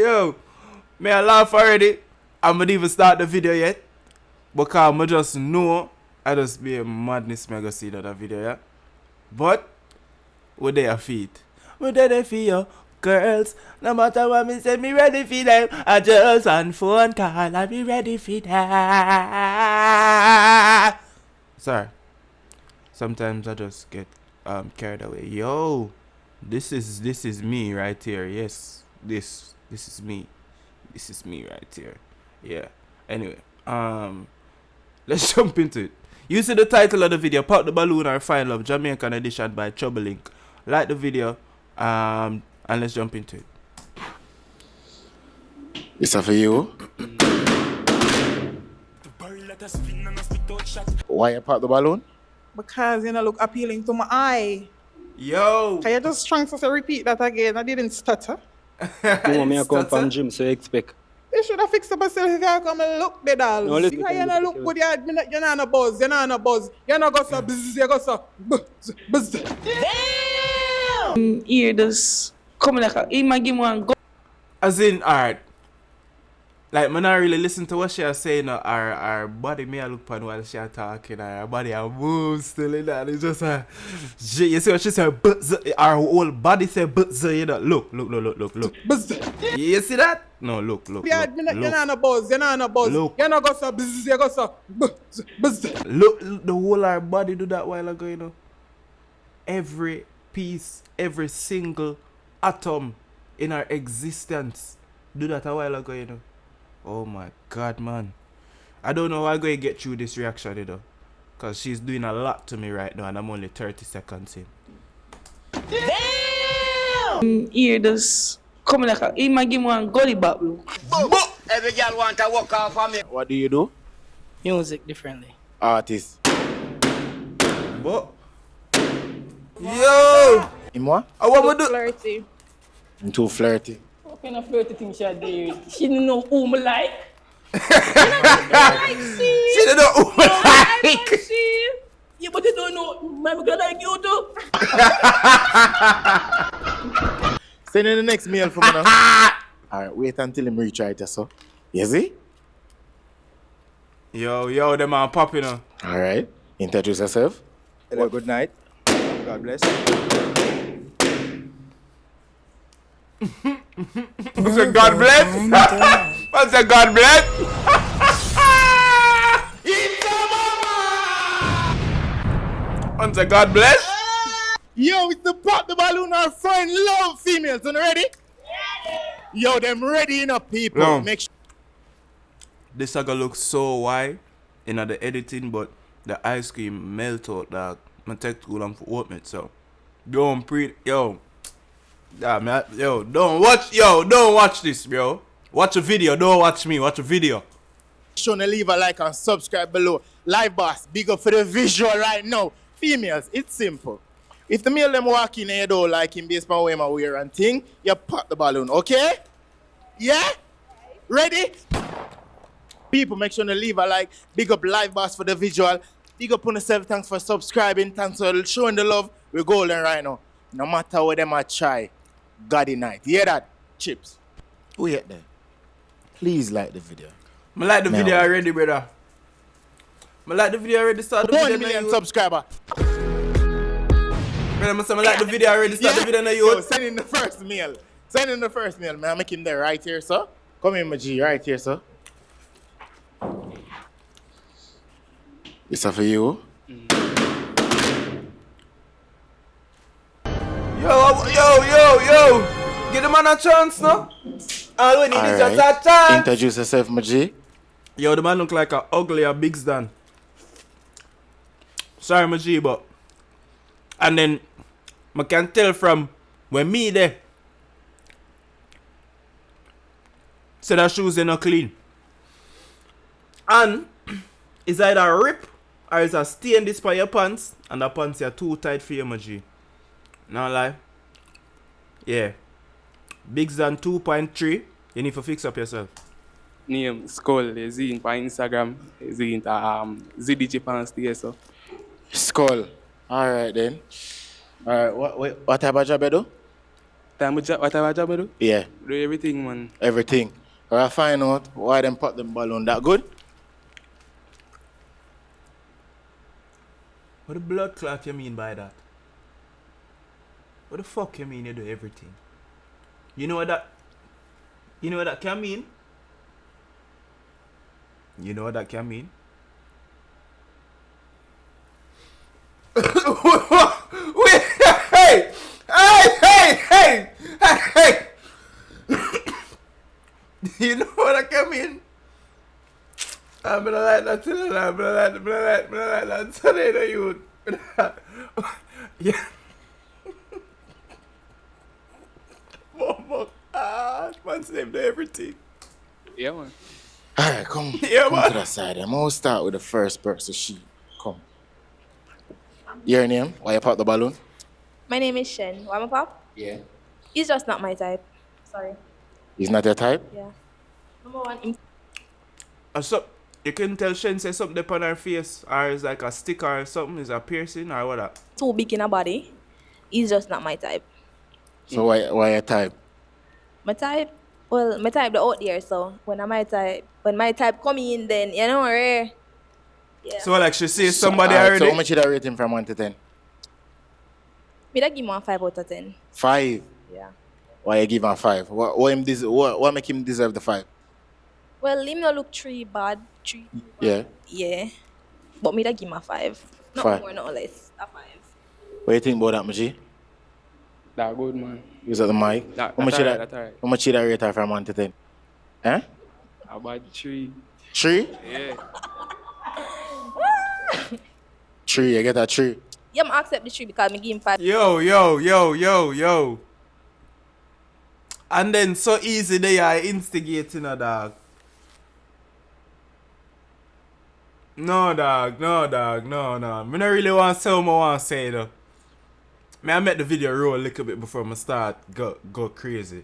yo. May I laugh already? I haven't even start the video yet. Because I just know I just be a madness me go see that video, yeah. But with their feet. With their feet, yo. Girls, no matter what me say, me ready for them. I just on phone call, I be ready for that. Sorry. Sometimes I just get carried away. Yo, this is me right here. Yes, this is me. This is me right here. Yeah. Anyway, let's jump into it. You see the title of the video, Pop the Balloon or Find Love, Jamaican edition by Trouble Link. Like the video, and let's jump into it. Is that for you? Why you pop the balloon? Because you know look appealing to my eye. Yo! Can you just trying to repeat that again? I didn't stutter. You want me to come from gym, so you expect. You should have fixed up yourself if you come and look the dolls. No, listen, because you don't look good, you're not a buzz, you're not a buzz. You're not go so buzz, you go so buzz. Damn! Here, this come like he might give one go. As in, alright. Like, man, I really listen to what she was saying. Our body may look upon while she was talking. Our body moves still in that. It's just you see what she said? Our whole body said, you know. Look. Buzz. You see that? No, look. You're not a buzz, you're not a buzz. Look. You're not go so buzz, you go so buzz. Look, the whole our body do that while ago, you know. Every piece, every single atom in our existence do that a while ago, you know. Oh my God, man. I don't know how I'm going to get through this reaction, you know. Because she's doing a lot to me right now and I'm only 30 seconds in. Damn! Here, this come like he might give one gully back look. Every girl want to walk off on me. What do you do? Music differently. Artist. What? Yo! In what? I want to do. Flirty. I'm too flirty. What kind of flirty thing she did? She didn't know who me like. She don't know who I like. Yeah, but you don't know my girl like you too. Send in the next mail for me now. Alright, wait until him reach right there, so. You see? Yo, them are popping on. Alright, introduce yourself. Hello, good night. God bless. What's a God bless? What's a God bless? What's a God bless? Yo, it's the Pop the Balloon or Find Love females. You ready? Yo, them ready enough, people. No. Make sure. This saga looks so white in the editing, but the ice cream melt out, dog. I take too long for oatmeal, so don't don't watch this, bro. Watch a video, don't watch me, watch a video. Sure to leave a like and subscribe below. Live boss, big up for the visual right now. Females, it's simple. If the male them walk in and you don't like him based on where my wear and thing, you pop the balloon, okay? Yeah? Ready? People, make sure to leave a like. Big up Live boss for the visual. Big up on yourself, thanks for subscribing, thanks for showing the love. We're golden right now. No matter what them I try, Goddy night. Hear that? Chips. Wait there. Please like the video. I like the video already, brother. I like the video already. Start the 1 video million now, subscriber. Brother, I like the video already. Start the video now, you. Yo, send in the first mail. Send in the first mail, man. I'm making there right here, sir. Come in, my G, right here, sir. This is for you. Yo. Give the man a chance, no? All we need is just a chance. Introduce yourself, my G. Yo, the man look like a uglier Big Stan. Sorry, my G, but... And then, I can tell from when me there, so the shoes they not clean. And, it's either a rip, or it's a stain this by your pants, and the pants are too tight for you, my G. No lie. Yeah. Big than 2.3. You need to fix up yourself. Name Skull, is in by Instagram, is in ZDG Pants there, so. Skull. Alright then. Alright, what type of job you do? Whatever job I do, Yeah, do everything, man. everything. Or I find out why them pop them balloon that good. What the blood clot you mean by that? What the fuck you mean you do everything? You know what that can mean? You know what that can mean? Wait, hey! Hey! You know what that can mean? I'm gonna like that today. I'm gonna like that today, the youth. Yeah. Mama, man's named everything. Yeah, man. Alright, come Yeah, man. to the side. I'm gonna start with the first person. She come. Your name? Why you pop the balloon? My name is Shen. Why my pop? Yeah. He's just not my type. Sorry. He's not your type? Yeah. Number one, him So you can tell Shen say something upon her face, or it's like a sticker or something, is a piercing or what that? too big in a body. He's just not my type. So why your type? My type? Well, my type the out there, so when my type come in, then you know rare. Yeah. So like she sees somebody Alright, already. so how much you rate him from 1 to 10? Me that give him a 5 out of 10. 5. Yeah. Why you give him 5? What make him deserve the 5? Well, him no look 3 bad. 3. Yeah. Yeah. But me that give him a 5. Not 5. more, not less. A 5. What you think about that, Maji? That good, man. Use the mic. That How much alright, that alright. How much you rate her from 1 to 10? Huh? About 3. 3? Yeah. 3, you get a 3. Yeah, I accept the 3 because me give him 5. Yo. And then so easy they are instigating a dog. No dog. Me not really want to say what I want to say though. I make the video roll a little bit before I start go crazy.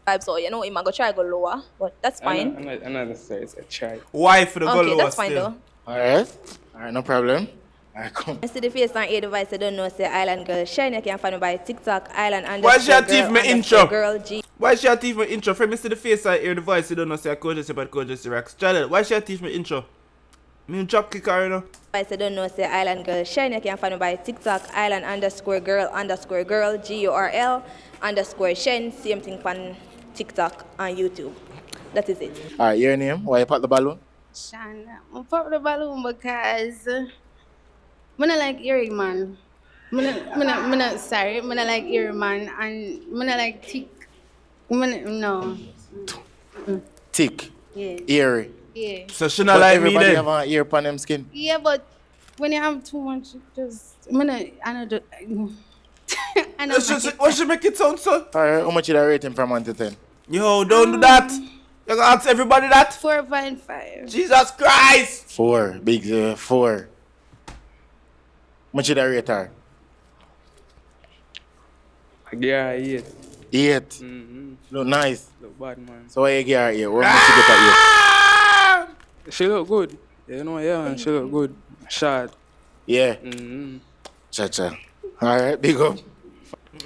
5, so you know him I go try go lower, but that's fine. I'm not necessarily it's a try. Why for the go Okay, lower that's fine still? though. Alright, no problem. Alright, come. I see the face on 8 device, I don't know, say Island Girl. Shine, you can find me by TikTok, Island Why she underscore a thief girl, me underscore intro? girl G. Why she a teach me intro? From me see the face I hear the voice, you don't know say I could just about Kogency Rex. Channel, why she a teach me intro? Me drop kick her, you know? I don't know, say Island Girl. Shine, you can find me by TikTok, Island underscore girl, GURL underscore Shen. Same thing on TikTok and YouTube. That is it. Alright, your name? Why you pop the balloon? Shan, I pop the balloon because I don't like eerie man. I don't like eerie man and I don't like tick. No. Tick. Yeah. Eerie. Yeah. So she not But like me everybody then? have an ear upon them skin. Yeah, but when you have too much, it just I don't What she make it sound so? Alright, how much you rate him from 1 to 10? Yo, don't do that. You gonna ask everybody that? 4.5. Jesus Christ! 4, big 4. How much you rate her? I give her a 8. 8. Mm-hmm. Look nice. Look bad, man. So why you give her 8? What much you get at 8? She look good. You know, yeah, man. She look good. Short. Yeah. Mm-hmm. Cha. Alright, big up.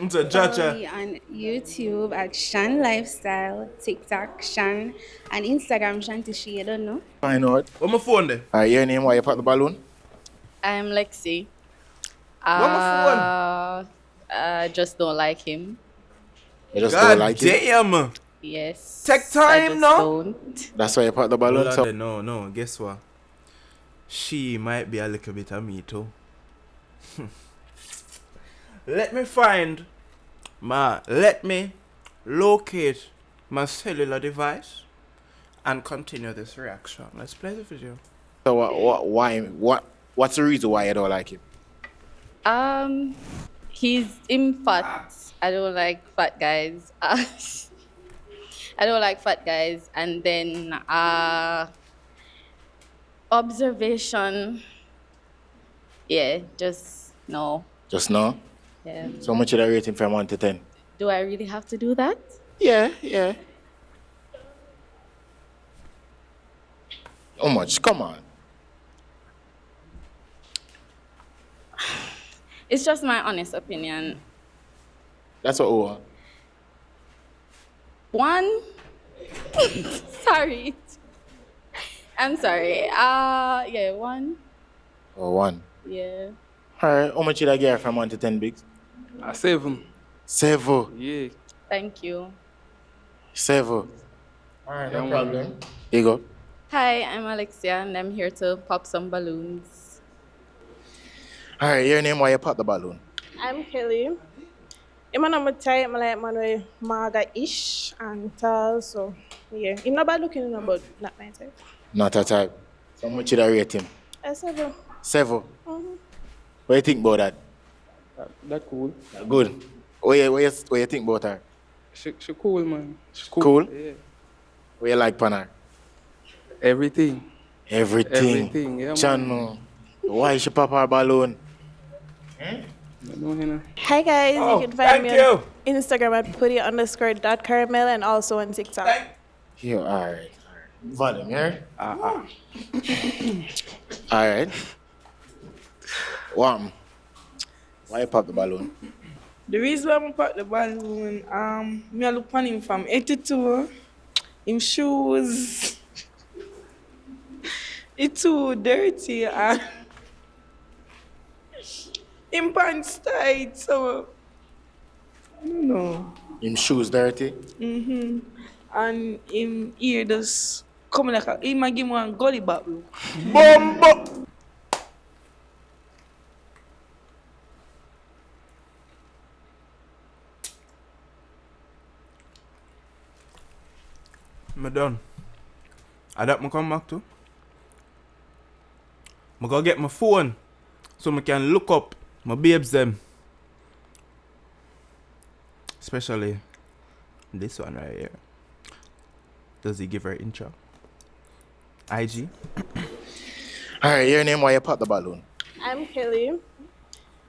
It's a Follow judge. me on YouTube at Shan Lifestyle, TikTok Shan, and Instagram Shantishi. I don't know. Find out. What's my phone there? Alright, your name? Why you pop the balloon? I'm Lexi. What's my phone? I just don't like him. You just God don't like it? damn. Yes. Take I time just now. don't. That's why you pop the balloon? Hold So on there. No. Guess what? She might be a little bit of me too. Let me locate my cellular device and continue this reaction. Let's play the video. So what's the reason why you don't like him? He's in fat. I don't like fat guys. I don't like fat guys. And then observation. Yeah, just no. Just now? Yeah. So much you rate him from 1 to 10? Do I really have to do that? Yeah. How much? Come on. It's just my honest opinion. That's what we want. 1. Sorry. I'm sorry. Yeah, 1. Oh, 1. Yeah. Alright, how much did I get her from 1 to 10 bigs? 7. 7. Yeah. Thank you. 7. Alright, Yeah, no man. problem. Here you go. Hi, I'm Alexia, and I'm here to pop some balloons. Alright, your name, why you pop the balloon? I'm Kelly. I'm a type, I like man with maga-ish and tall, so yeah. I'm not bad looking, but not my type. Not a type. So how much did I rate him? I said, 7. mm-hmm. What do you think about that? That cool. Good. What you think about her? She cool, man. She Cool? Yeah. What you like pan her? Everything. Everything. Yeah, man. Channel. Why she pop her balloon? Hi guys, you can find me on Instagram at putty_.caramel and also on TikTok. Yeah, alright. Volume, yeah? Alright. Why you pop the balloon? The reason why I pop the balloon, me I look on him from 82, him shoes, it's too dirty and him pants tight, so I don't know. Him shoes dirty? And him ear just coming like he might give me one gully back look. Bumbo! I'm done. I that me come back to. I go get my phone so I can look up my babes them. Especially this one right here. Does he give her intro? IG? Alright, your name, why you pop the balloon? I'm Kelly.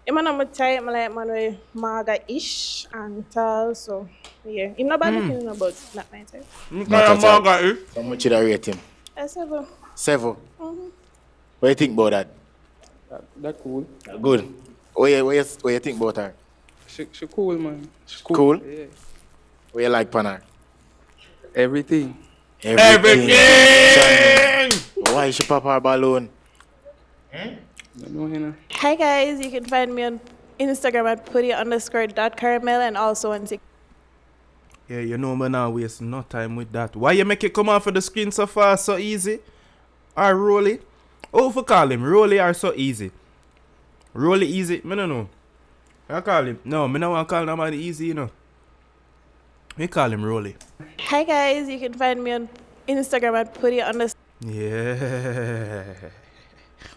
I'm a type, I like man with maga-ish and tall, so yeah. I'm not bad looking, but not my type. Not a type. So how much did I rate him? I said, 7. What do you think about that? That cool. Good. What you think about her? She cool, man. She Cool? Yeah. What you like pan her? Everything. Everything! Why she pop her balloon? hi guys, you can find me on Instagram at putty_.caramel and also on TikTok. Yeah, you know me now waste no time with that. Why you make it come off of the screen so fast, so easy? Or Rolly? Oh, for call him Rolly or so easy? Rolly easy? Me no know. I call him. No, me no want to call nobody easy, you know. Me call him Rolly. Hi guys, you can find me on Instagram at putty_. Yeah.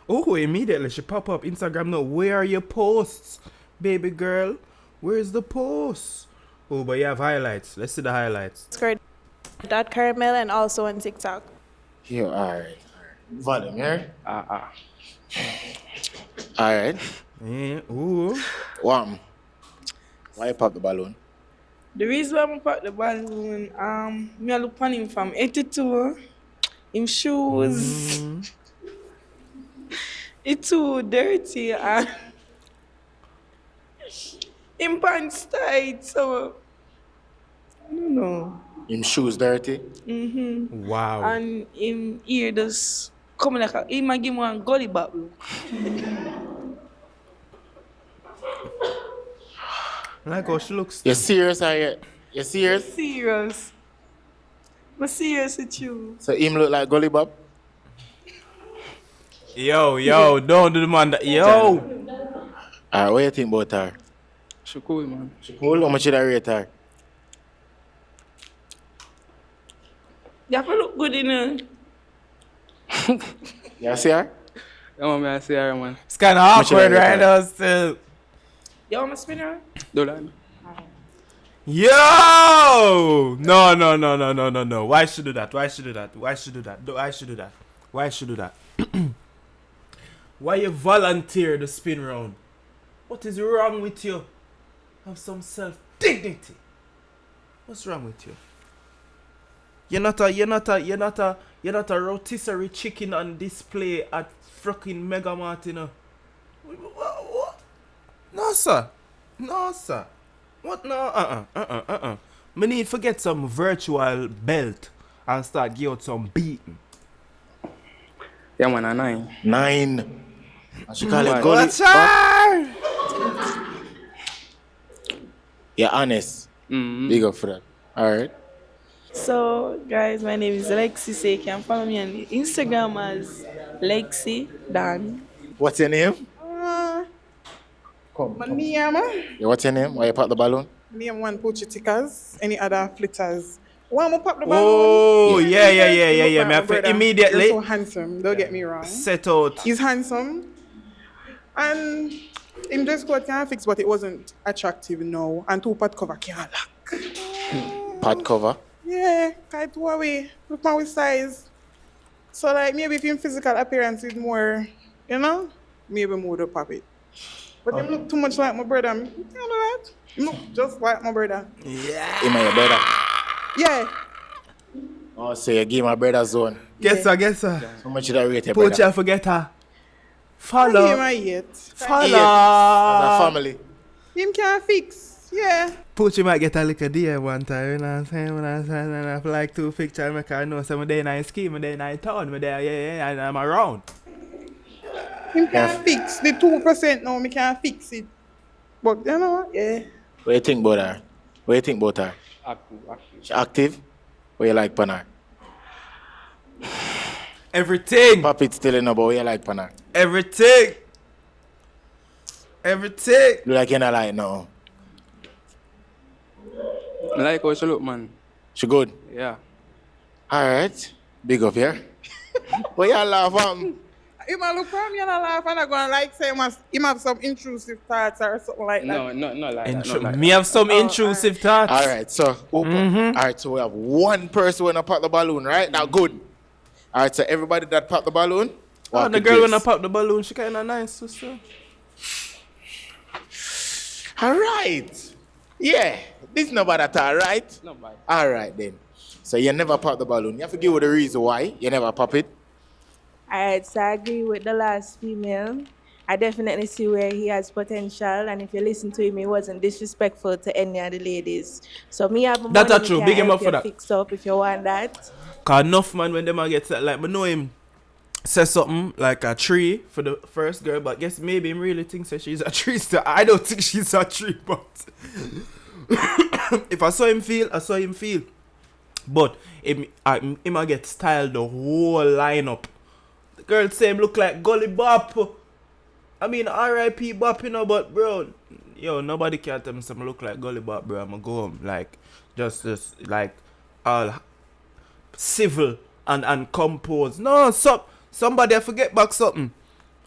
Oh, immediately she pop up Instagram now. Where are your posts, baby girl? Where's the posts? Oh, but you have highlights. Let's see the highlights. .caramel and also on TikTok. Yeah, alright. Volume, yeah? Alright. Yeah. Ooh. Why you pop the balloon? The reason why I pop the balloon, me I look on him from 82, him shoes, it's too dirty and him pants tight, so I don't know. Him shoes dirty? Wow. And him ear just coming like he might give me one gully back look. Like how she looks. You serious or you serious? Serious. I'm serious with you. So him look like Gully Bob? Yo, don't do the man that. Yo. Alright, what you think about her? She cool, man. She cool? How much should I rate her? You have to look good in her. You see her? Yeah, man, I see her, man. It's kind of awkward right now still. You want me to spin her? Do that. Yo! No. Why should do that? Why should do that? Why should do that? Why should do that? Why should do that? Why you volunteer the spin round? What is wrong with you? Have some self-dignity. What's wrong with you? You're not a rotisserie chicken on display at fucking Mega Mart, you know. What? No, sir. What? No, Me need to get some virtual belt and start give out some beating. Yeah, man, a 9. 9. I should call it goalie. What's her? You're honest. Big up for that. All right. So, guys, my name is Lexi. So you can follow me on Instagram as Lexi Dan. What's your name? My name, Yeah, what's your name? Why you pop the balloon? name one Poochy Tickers. Any other flitters? Why am I pop the balloon? Oh, yeah. Look like Me my have to brother. immediately You're so handsome. Don't get me wrong. set out. He's handsome. And him dress code can fix, but it wasn't attractive no. And 2 pad cover can't lock. Pad cover. Yeah, quite two away. Look my size. So like maybe if him physical appearance is more, you know, maybe more to pop it. But him look too much like my brother. You know that? Him look just like my brother. Him and your brother. Yeah. Oh, so you give my brother zone. Guess her. How much did I rate your Poochy, brother? I forget her. I Follow. give him a 8. As a family. Him can fix. Yeah. Poochy might get a little deal one time, you know what I'm saying? When I say I have like 2 pictures, make I know some day in a scheme, day in a town, me there, yeah, and I'm around. Him can fix. The 2% now, me can fix it. But you know what? Yeah. What do you think about her? What do you think about her? Active. She active? What you like, Panar? Everything. Papi still in about what you like, Panar? Everything. Look like you're not like no. I like how she look, man. She good? Yeah. Alright. Big up here. What you laugh at? He might look from you and laugh and I'm going to like say he might have some intrusive thoughts or something like that. No, not like that. Not like Me have some intrusive thoughts. Alright, so alright, so we have one person when I pop the balloon, right? Now good. Alright, so everybody that pop the balloon. Oh, the girl when I pop the balloon, she kinda nice, sister. Alright. Yeah. This is not bad at all, right? Not bad. Alright then. So you never pop the balloon. You have to give her the reason why you never pop it. Alright, so I agree with the last female. I definitely see where he has potential, and if you listen to him, he wasn't disrespectful to any of the ladies. So me have That's money, true. me Big can him up help for you that. fix up if you want that. Cause enough man when them a get like me know him say something like a tree for the first girl, but guess maybe him really thinks that she's a tree. So I don't think she's a tree, but if I saw him feel, I saw him feel. But him a get styled the whole lineup. The girl say him look like Gully Bop. I mean R.I.P. Bop, you know, but bro, yo, nobody can tell me something look like Gully Bop, bro. I'ma go home like just like all civil and composed. No, somebody I forget back something.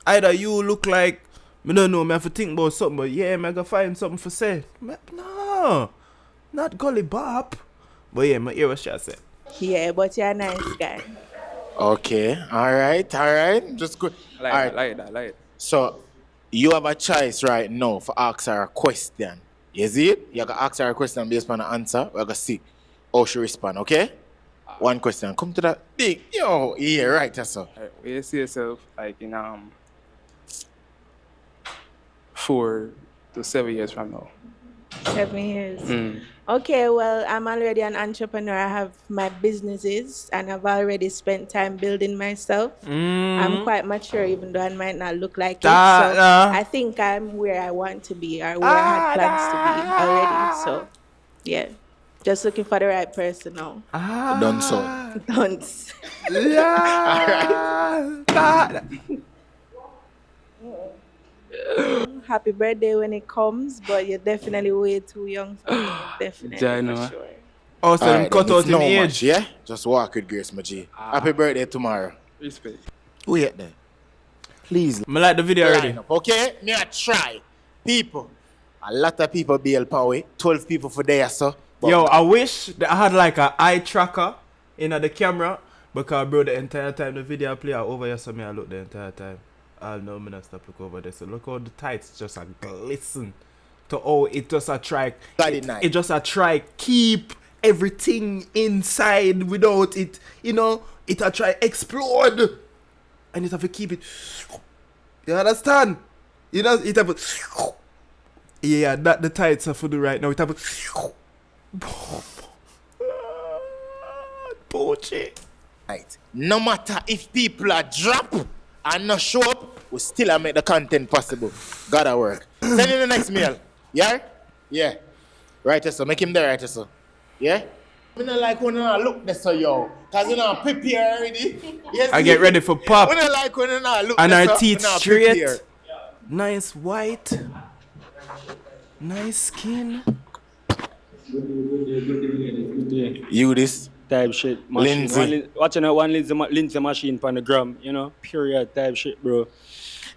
Either you look like me don't know, me have to think about something, but yeah, me I gotta find something for say. No, not Gully Bop. But yeah, me hear what she said. Yeah, but you're a nice guy. Okay, alright. Just good. Like that. So you have a choice right now for ask her a question. You see it? You can ask her a question based on the answer. We're gonna see how she respond, okay? One question. Come to that big. Yo, yeah, right, that's so. Where you see yourself like in 4 to 7 years from now? 7 years. Okay, well, I'm already an entrepreneur. I have my businesses and I've already spent time building myself. I'm quite mature, even though I might not look like it. So I think I'm where I want to be or where I had plans to be already. So, yeah, just looking for the right person now. Done so. Don't. Happy birthday when it comes, but you're definitely way too young for me. Definitely, for sure. Oh, so Alright, cut then, out it's him no age. much, yeah? Just walk with grace, my G. Happy birthday tomorrow. Respect. Wait there. Please. I like the video already. Line up, okay? Me I try. People. A lot of people be power. 12 people for there, so. Yo, I wish that I had like a eye tracker in the camera, because bro, the entire time the video play out over here, so me I look the entire time. I'll know me not stop look over there. So look how the tights just a glisten. To it just a try. It just a try keep everything inside without it. You know, it a try explode, and it have to keep it. You understand? You know, it have to. Yeah, that the tights are for the right now. It have to. Poochy. Right. No matter if people are drop and not show up, we still make the content possible. Gotta work. Send in the next mail. Yeah? Yeah. Right, so make him there, right, so. Yeah? We don't like when I look this so yo. Cause you know prepare already. Yes, I get ready for pop. We don't like when I look and this our so, teeth we not straight. prepare. Nice white. Nice skin. You this type shit. Machine. Lindsay. Watching that one Lindsay machine on the gram, you know? Period type shit, bro.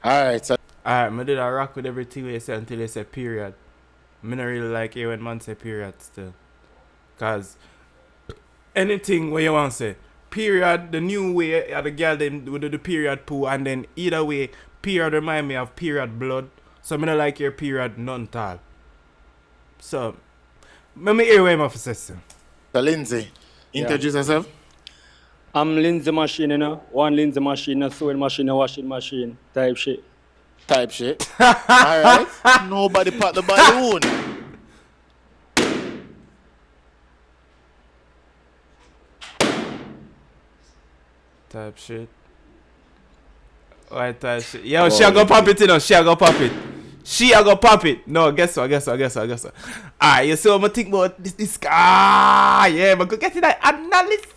Alright, so. Alright, I did a rock with everything they say until they say period. I don't really like it when man say period still. Cause anything where you want to say period, the new way the girl them do the period poo, and then either way, period remind me of period blood. So I don't like your period none at all. So let me hear what I'm say. So Lindsay, introduce yourself. I'm Lindsay machine, you know. One Lindsay machine, a sewing machine, a washing machine, type shit. Type shit. Alright. Nobody pop the balloon. type shit. Alright, type shit. Yo, she a go pop it, you know. She a go pop it. She a go pop it. No, guess what. Alright, you see what I think about this guy. Yeah, but go get in that analysis.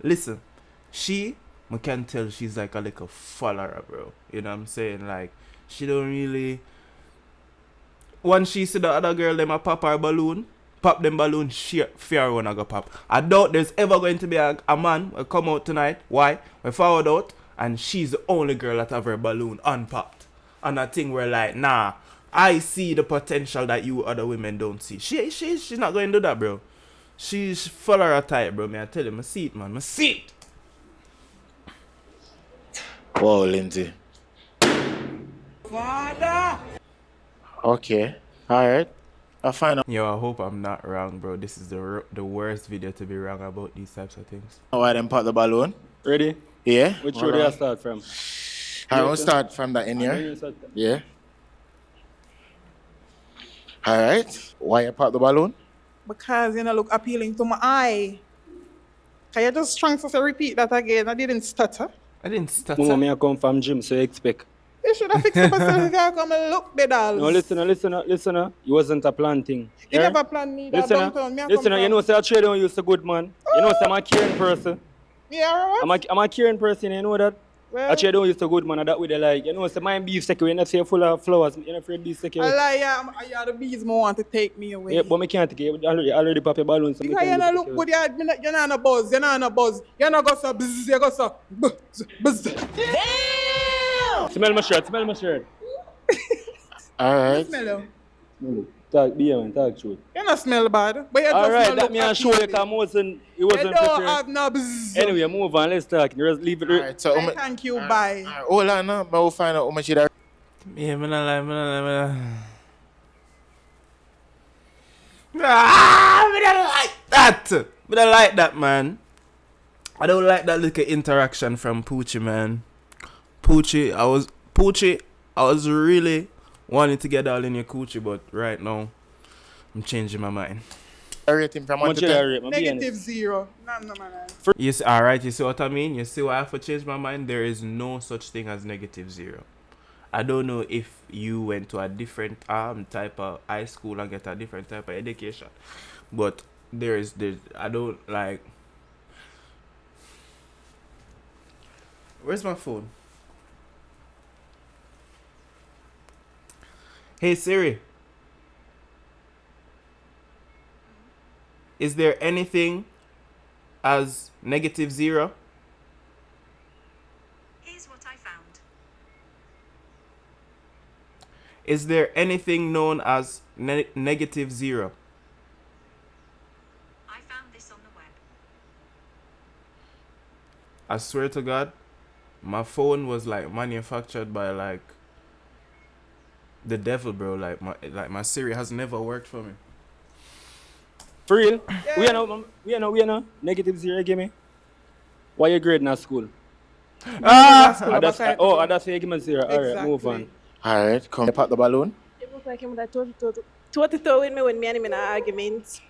Listen, I can tell she's like a little follower, bro. You know what I'm saying? Like, she don't really. Once she see the other girl, them a pop her balloon, pop them balloon, she fear wanna go pop. I doubt there's ever going to be a man will come out tonight. Why? We found out, and she's the only girl that have her balloon unpopped. And a thing where like, nah, I see the potential that you other women don't see. She's not going to do that, bro. She's follower type, bro. I tell you, I see it, man. I see it. Whoa, Lindsay. Father. Okay. Alright. I'll find out. Yo, I hope I'm not wrong, bro. This is the worst video to be wrong about these types of things. Why them pop the balloon? Ready? Yeah. Which show do I start from? I will start from the in here. Yeah. Alright. Why you pop the balloon? Because you know look appealing to my eye. Can you just trying to repeat that again? I didn't stutter. Mama, me I come from gym, so you expect. You should have fixed up yourself. You can't come and look the dolls. No, listen. It wasn't a plan thing. You never planned me that downtown. You know, say I trade on you so good, man. You know, say I'm a caring person. Yeah, what? I'm a caring person, you know that? Well, I trade on you so good, man. That way they like. You know, say my beef second, you know, say full of flowers. You know, afraid beef second. I lie, yeah, the bees more want to take me away. Yeah, but me can't take it. Already pop your balloon. So because you don't look good, you're not on a buzz. You're not go so buzz, you go so buzz. Damn! Smell my shirt. Alright. Smell it. Talk, man, talk truth. You don't smell bad, but you just alright, look that me I show you because it wasn't you don't prepared. have no buzz. Anyway, move on, let's talk. Just leave it. Alright, so thank you, bye. Hold on now, but we'll find out how much it are. Yeah, man, I don't like that. I don't like that, man. I don't like that little interaction from Poochie, man. Poochie, I was really wanting to get all in your coochie, but right now, I'm changing my mind. I rate him from 1 to 10. -0. No, man. Yes, alright, you see what I mean? You see why I have to change my mind? There is no such thing as -0. I don't know if you went to a different type of high school and get a different type of education, but there's I don't like. Where's my phone? Hey Siri, is there anything as -0? Here's what I found. Is there anything known as -0? I found this on the web. I swear to God, my phone was like manufactured by like the devil, bro. Like my Siri has never worked for me. For real? Yeah. We are no -0, give me. Why you grade in school? That's why you give me 0. Alright, move on. Alright, come pop the balloon. It looks like him that toe with me when me and him in an argument.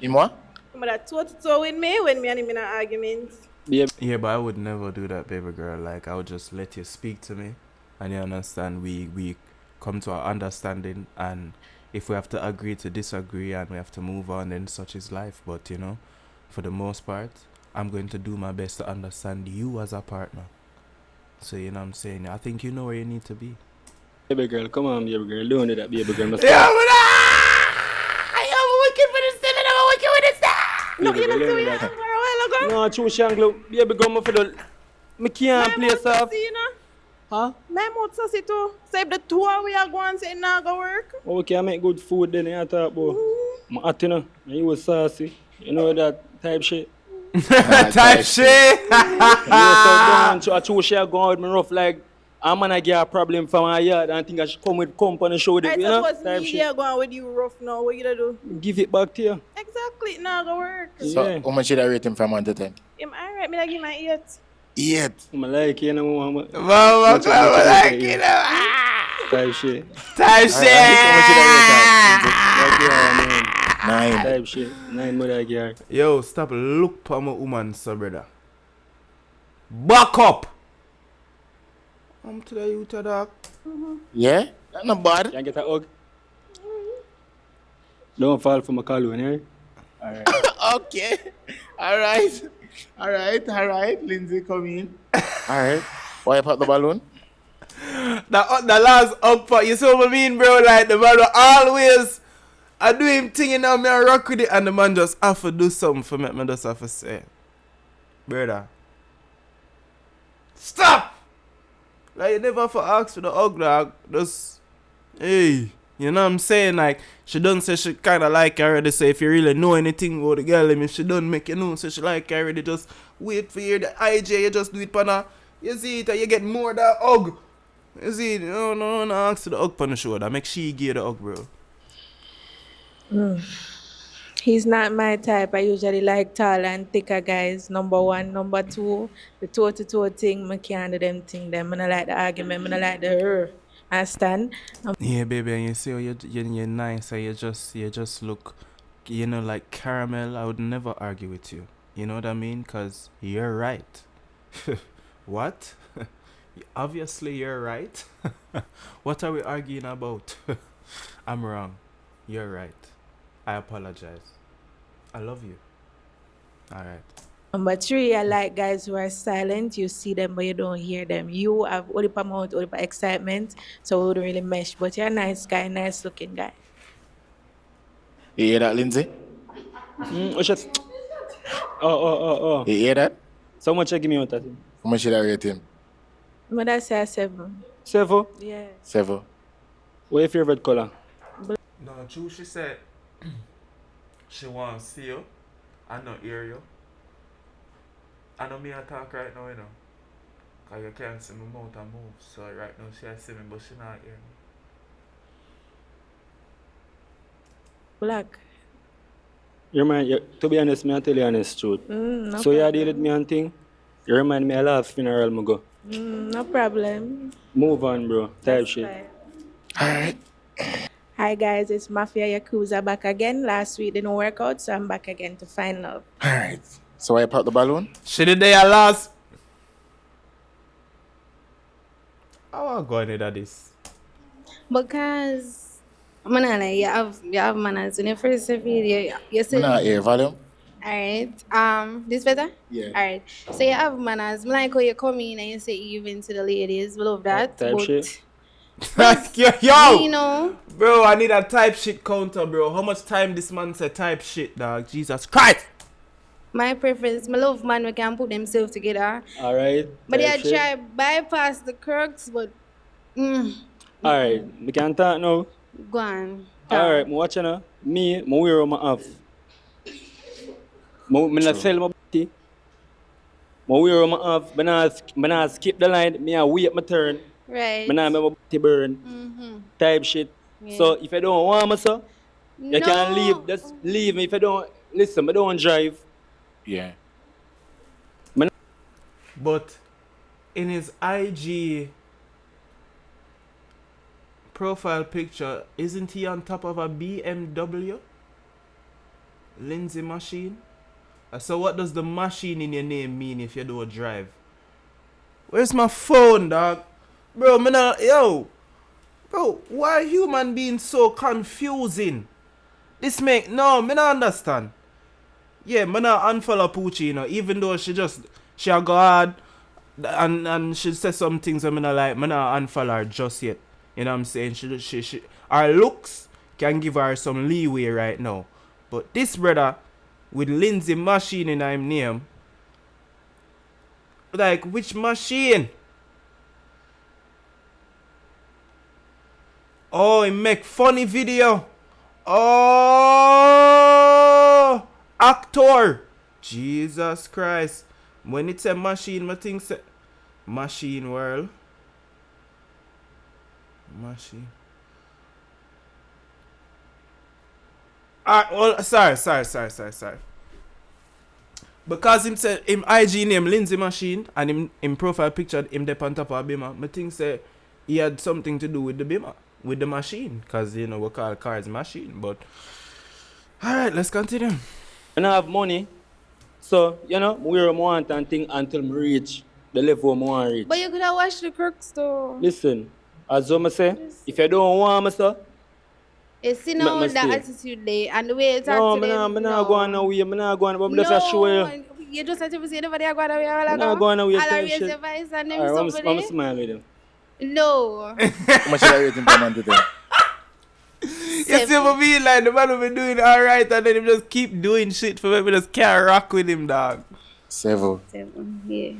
In what? But that toe with me when me and him in an argument. Yeah, but I would never do that, baby girl. Like, I would just let you speak to me, and you understand. We come to our understanding, and if we have to agree to disagree, and we have to move on, then such is life. But you know, for the most part, I'm going to do my best to understand you as a partner. So you know what I'm saying. I think you know where you need to be. Baby girl, come on, baby girl. Don't do that, baby girl. Yeah, but I'm wicked for this thing, and I'm wicked with this thing. No, you look too young for a while ago. No, true Shanglo. Baby girl, me can't play soft. Huh? My mouth says it too. So if the two of we are going, say it not gonna work. Oh, we can make good food then, you talk about. I'm hot, you know. And you was saucy. You know that type shit. Type shit. Yeah, so I choose she go out with me rough like I'm gonna get a problem from my yard and think I should come with company show it, I you know? suppose Type me shit. there going with you rough now. What you gonna do? Give it back to you. Exactly, it not gonna work. So, how much should I rate him from 1 to 10? Him alright, me like give my 8. 8. I'm like you know, Mama, like you know. Type shit. Type shit. How much should I rate him? 9. Type shit. 9 more like you. Yo, stop look for my woman, so brother. Back up. I'm to the youth dog. Yeah? That's not bad. Can I get a hug? Don't fall for my collar, eh? Alright. Okay. Alright. Lindsay, come in. Alright. Why pop the balloon? The last up part, you see what I mean, bro? Like, the man will always I do him thing, you know, me I rock with it, and the man just have to do something for me. Me just have to say, brother, stop! Like, you never have to ask for the hug, dog. Just, hey, you know what I'm saying? Like, she done say she kind of like you already, so if you really know anything about the girl, I mean, she done make you know, so she like you already, just wait for you, the IJ, you just do it for her. You see it, and you get more than hug. You see it, no, ask for the hug on the shoulder. Make she give you the hug, bro. He's not my type. I usually like tall and thicker guys. Number 1, number 2, the toe-to-toe thing, I can't do them thing. Them, I don't like the argument, I don't like the understand? Yeah, baby, and you see how you're nice, and you just look, you know, like caramel. I would never argue with you. You know what I mean? Because you're right. What? Obviously, you're right. What are we arguing about? I'm wrong. You're right. I apologize. I love you. Alright. Number 3, I like guys who are silent. You see them, but you don't hear them. You have all the mouth, all the excitement, so we wouldn't really mesh. But you're a nice guy, nice looking guy. You hear that, Lindsay? Oh. You hear that? So much I give me out that. How much should I rate him? But I say a 7. 7? Yeah. 7. What's your favorite color? No, true, she said she wants to see you. I not hear you. I know me I talk right now, you know. Because you can't see my mouth and move. So right now she has see me, but she not hear me. Black. To be honest, me I tell you honest truth. No so you problem. deal with me and thing. You remind me of last funeral I go. No problem. Move on, bro. Type shit. Alright. Hi guys, it's Mafia Yakuza back again. Last week didn't work out, so I'm back again to find love. Alright. So why pop the balloon? She did there last. How I go into this? Because manana, you have manners. When you first see video, you say Nah, hear volume. alright. This better? Yeah. Alright. So you have manners. I like how you come in and you say even to the ladies. We love that. Type but shit. Yo! you know, Bro, I need a type shit counter, bro. How much time this man said type shit, dog? Jesus Christ! my preference, my love man, we can put themselves together. Alright. But type they shit. try bypass the crooks, but Alright, we can talk now. go on. Alright, I'm watching now. Me wear my off. Me not sell my body. I wear my off. I not skip the line. Me I wait my turn. Right. I not make my body burn. Type shit. Yeah. So if you don't want me, so you can No. leave. Just leave me. If you don't listen, I don't drive. Yeah. But in his IG profile picture, isn't he on top of a BMW? Lindsay Machine? So what does the machine in your name mean if you don't drive? Where's my phone, dog? Bro, yo. Bro, why human being so confusing? Me not understand. Yeah, me not unfollow Poochie, you know, even though she a god and she says some things I'm not like, me not unfollow her just yet. You know what I'm saying? She her looks can give her some leeway right now. But this brother with Lindsay Machine in his name, like which machine? Oh, he make funny video. Oh, actor. Jesus Christ. When it's a machine, I think say machine world. Machine. Well, sorry. Because him said him IG name Lindsay Machine and him profile picture him there on top of a bimmer. I think say he had something to do with the bimmer, with the machine, because you know we call cars machine. But alright, let's continue. I don't have money, so you know where I want and thing until I reach the level I want to reach. But you could have watched the crooks though. Listen, as I say, if you don't want me, sir. You see now the attitude there and the way you talk to them. I'm not going nowhere. I'm not going nowhere. I'm just show you. You just have to say nobody are going away. I'm not going nowhere. I'll raise your voice and them somebody. I'm smiling with him. No. How much should I rate him per month today? You see what I mean? Like the man will be doing alright and then him just keep doing shit for me. We just can't rock with him, dog. 7. 7, yeah. How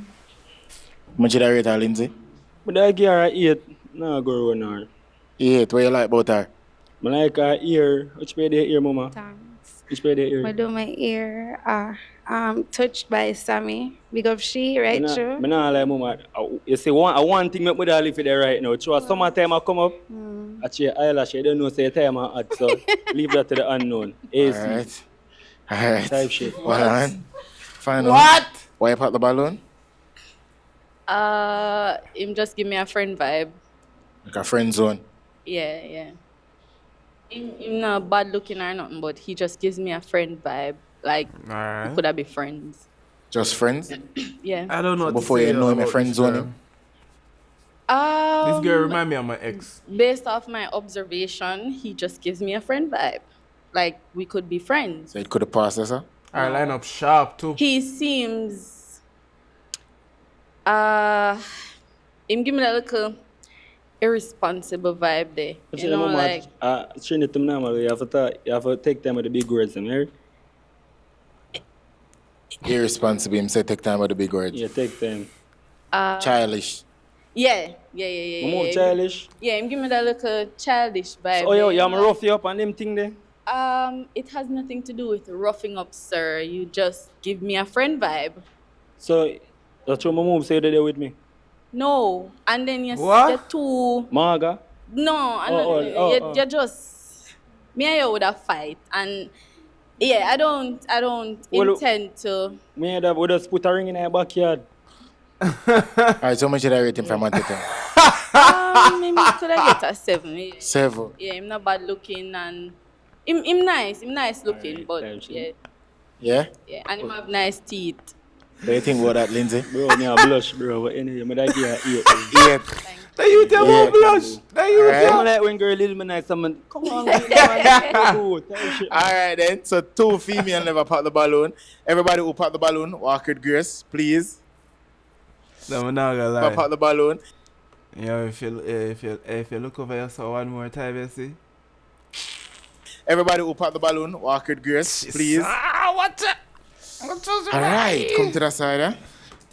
much should I rate her, Lindsay? But I give her 8. No, go on her. 8. What you like about her? I like her ear. Which way the ear, mama? Thanks. Which way the ear? I do my ear. Touched by Sammy. Big up she, right? True. I not like mama. You see, one thing make me live there right now. True, summertime I come up. Actually, eyelash, I don't know say time I had, so leave that to the unknown. AC. Alright. Type shit. What? Final. What? Why you pop the balloon? Him just give me a friend vibe. Like a friend zone. Yeah. Him not bad looking or nothing, but he just gives me a friend vibe. Like, Alright. we could have be friends. Just friends? Yeah. I don't know what Before to say you know him, a about friend this zone girl. him? This girl remind me of my ex. Based off my observation, he just gives me a friend vibe. Like, we could be friends. So it could have passed us, huh? I line up sharp too. He seems him give me that little irresponsible vibe there. You know, like Trinity normal. You have to take time with the big words, man. Irresponsible. Him say take time with the big words. Yeah, take time. Childish. Yeah. More childish. Yeah, him give me that little childish vibe. So I'm rough you up on them thing there. It has nothing to do with roughing up, sir. You just give me a friend vibe. So that's what my mom said there with me. No, and then you're too. Marga. No, you're just me and you would have fight, and yeah, I don't intend to. Me and that would just put a ring in her backyard. Alright, so much should I rate him from 1 to 10? Maybe could I get a 7? Yeah. 7. Yeah, him not bad looking and him nice looking, right, but yeah. Yeah? Yeah, and him have nice teeth. What do you think about that, Lindsay? Bro, me a blush, bro. But anyway, I'm like, yeah, 8. That you tell me blush. That you tell me. Like when girl little me nice, someone come on. Alright then, so 2 female never pop the balloon. Everybody who pop the balloon, walk with grace, please. No, I'm not gonna lie. Pop the balloon. Yeah, if you look over yourself one more time, you see. Everybody who pop the balloon, walk with grace, please. What's it? Alright, come to the side, eh?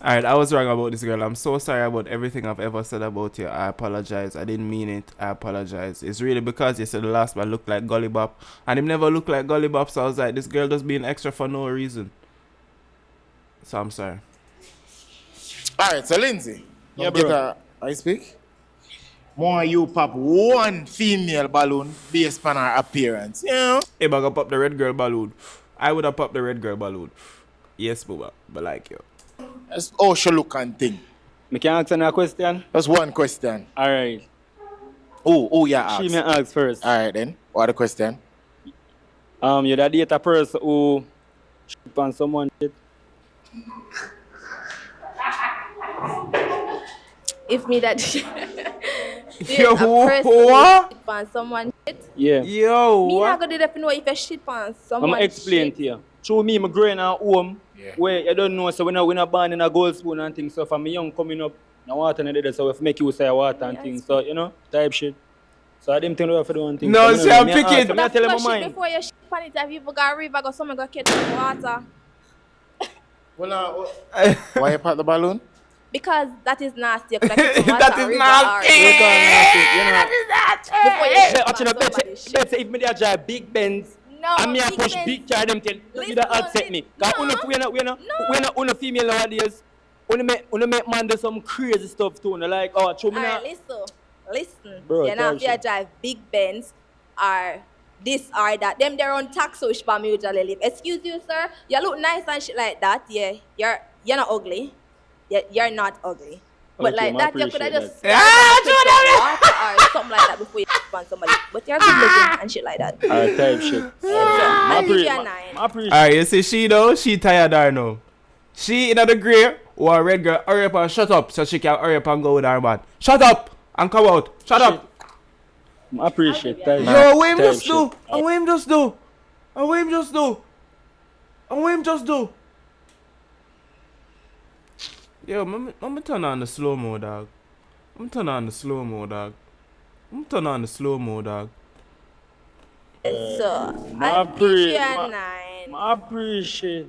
Alright, I was wrong about this girl. I'm so sorry about everything I've ever said about you. I apologize. I didn't mean it. I apologize. It's really because you said the last man looked like Gully Bop. And him never looked like Gully Bop, so I was like, this girl just being extra for no reason. So I'm sorry. Alright, so Lindsay. Yeah, bro. I speak? More you pop 1 female balloon based on her appearance. You know? Hey, but I pop the red girl balloon. I would have popped the red girl balloon. Yes, Booba, but like you. That's how she look and thing. Me can ask another question? That's one question. Alright. Oh, yeah, ask. She may ask first. Alright then. What the question? You that date a person who shit on someone shit. If me that Yo, a person who what? shit on someone shit, Yeah. Yo, me not what? gonna know if you shit on someone I'm explain shit. to you. Through me, I'm growing at home where you don't know, so we're not born in a gold spoon and things. So from me young coming up, no water and the so if make you say water and things. So you know, type shit. So I didn't think we have to do one thing. No, So see, I I'm don't know. picking. So I tell him my Flush it mind. before you shit on it. Have you ever got a river, go someone go catch some water? Why you pop the balloon? Because that is nasty. You could have catch some water That or is river nasty. You know. That is nasty. before you shit on Actually, somebody's shit. better if me dey drive big Benz. No, And me a big push Benz. big car them tell you that upset me. Cause we no female nowadays. Wanna make man do some crazy stuff too. Like show me now. Alright, listen. Bro, You know, if you drive big Benz or this or that, them their own taxi for me usually live. Excuse you, sir. You look nice and shit like that. Yeah, you're not ugly. You're not ugly. But Okay, like I that, you could appreciate have just that. water or something like that before you find somebody. But you're good looking and shit like that. Type shit. I'll give you a 9. Alright, you see she though, she tired her now. She in the grey or a red girl, hurry up and shut up so she can hurry up and go with her man. Shut up and come out. Shut up. I appreciate that. Yo, what him just do? And what him just do? And what him just do? And what him just do? Yo, I'm turn on the slow-mo, dog. I'm turn on the slow-mo, dog. So, I I'll give you a appreciate. 9. I appreciate.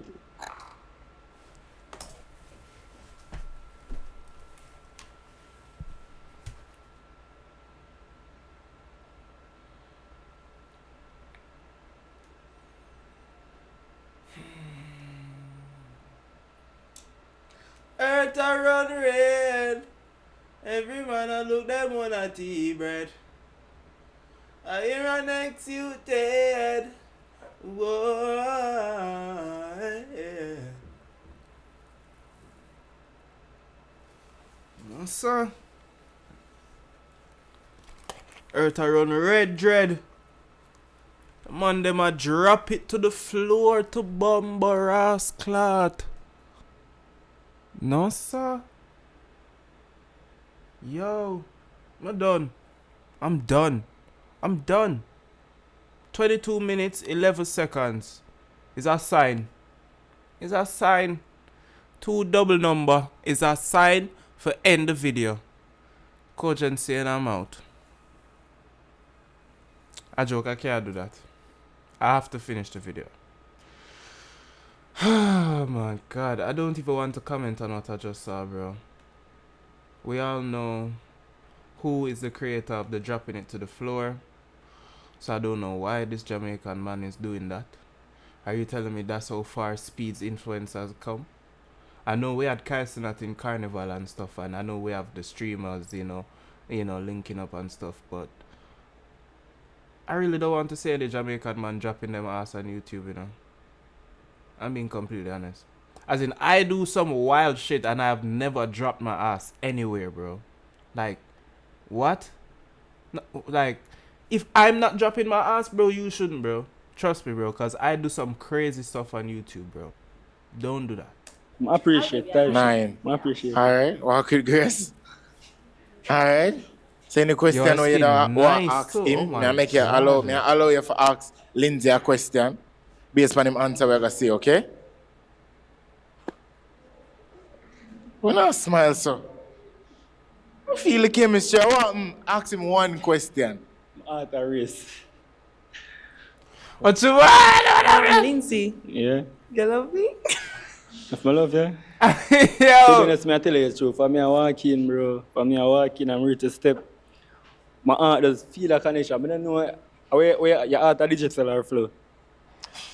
Earth a run red. Every man a look them on a tea bread. I hear a next you dead. Whoa, yeah. No, sir. Earth a run red dread. The man them a drop it to the floor to bumper ass clot. No, sir. Yo, I'm done. 22 minutes, 11 seconds. Is a sign. 2 double number is a sign for end the video. Kogency and I'm out. I joke, I can't do that. I have to finish the video. Oh my god, I don't even want to comment on what I just saw, bro. We all know who is the creator of the dropping it to the floor. So I don't know why this Jamaican man is doing that. Are you telling me that's how far Speed's influence has come? I know we had Carson in Carnival and stuff, and I know we have the streamers, you know, linking up and stuff, but I really don't want to say the Jamaican man dropping them ass on YouTube, you know. I'm being completely honest. As in, I do some wild shit and I have never dropped my ass anywhere, bro. Like, what? No, like, if I'm not dropping my ass, bro, you shouldn't, bro. Trust me, bro, because I do some crazy stuff on YouTube, bro. Don't do that. I appreciate that. 9. I appreciate Alright, walk with grace. Alright. So any question Yo, or you don't nice ask too. him, Oh my may I make you God. allow you to ask Lindsay a question based on him answer we're gonna say, okay? When I smile, so I feel the chemistry. I want to ask him one question. Art a race. What you want? Lindsay, Yeah. you love me? If my love, yeah. To be Yo. honest, me I tell you the truth. For me, I walk in, bro. For me, I walk in, I'm ready to step. My heart does feel a connection. I don't know where your heart a digital or flow.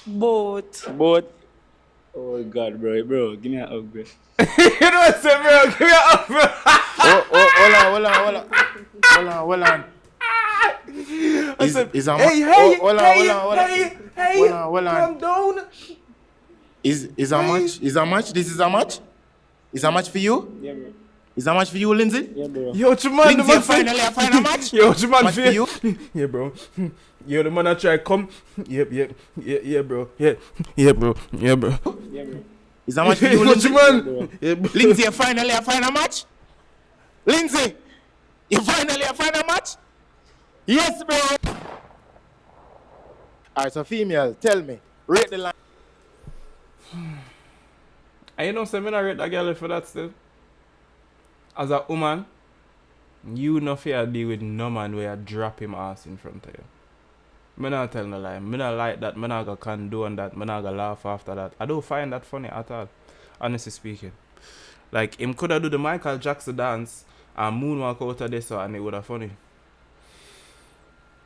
Both. But, oh God, bro, give me a hug, bro. You know what, bro? Give me a hug, bro. Hold on. Is a Hey, hold on. calm down. Is a match? Is a match? This is a match? Is a match for you? Yeah, bro. Is that much for you, Lindsay? Yeah, bro. Yo, what you man? Lindsay, finally a final match? Yo, what you man Much for you? Yeah, bro. Yo, the man I try come. Yeah, bro. Yeah, bro. Yeah, bro. Is that much for you, What Lindsay? you man? Yeah, bro. Lindsay, finally a final match? Lindsay, you finally a final match? Yes, bro. Alright, so female, tell me, rate the line. And you know, say me not rate that girl for that still. As a woman, you no fear deal with no man where you drop him ass in front of you. Me not tell no lie. Me not like that. Me not gonna condone that. Me not gonna laugh after that. I don't find that funny at all. Honestly speaking. Like, him coulda do the Michael Jackson dance and moonwalk out of this and it would have funny.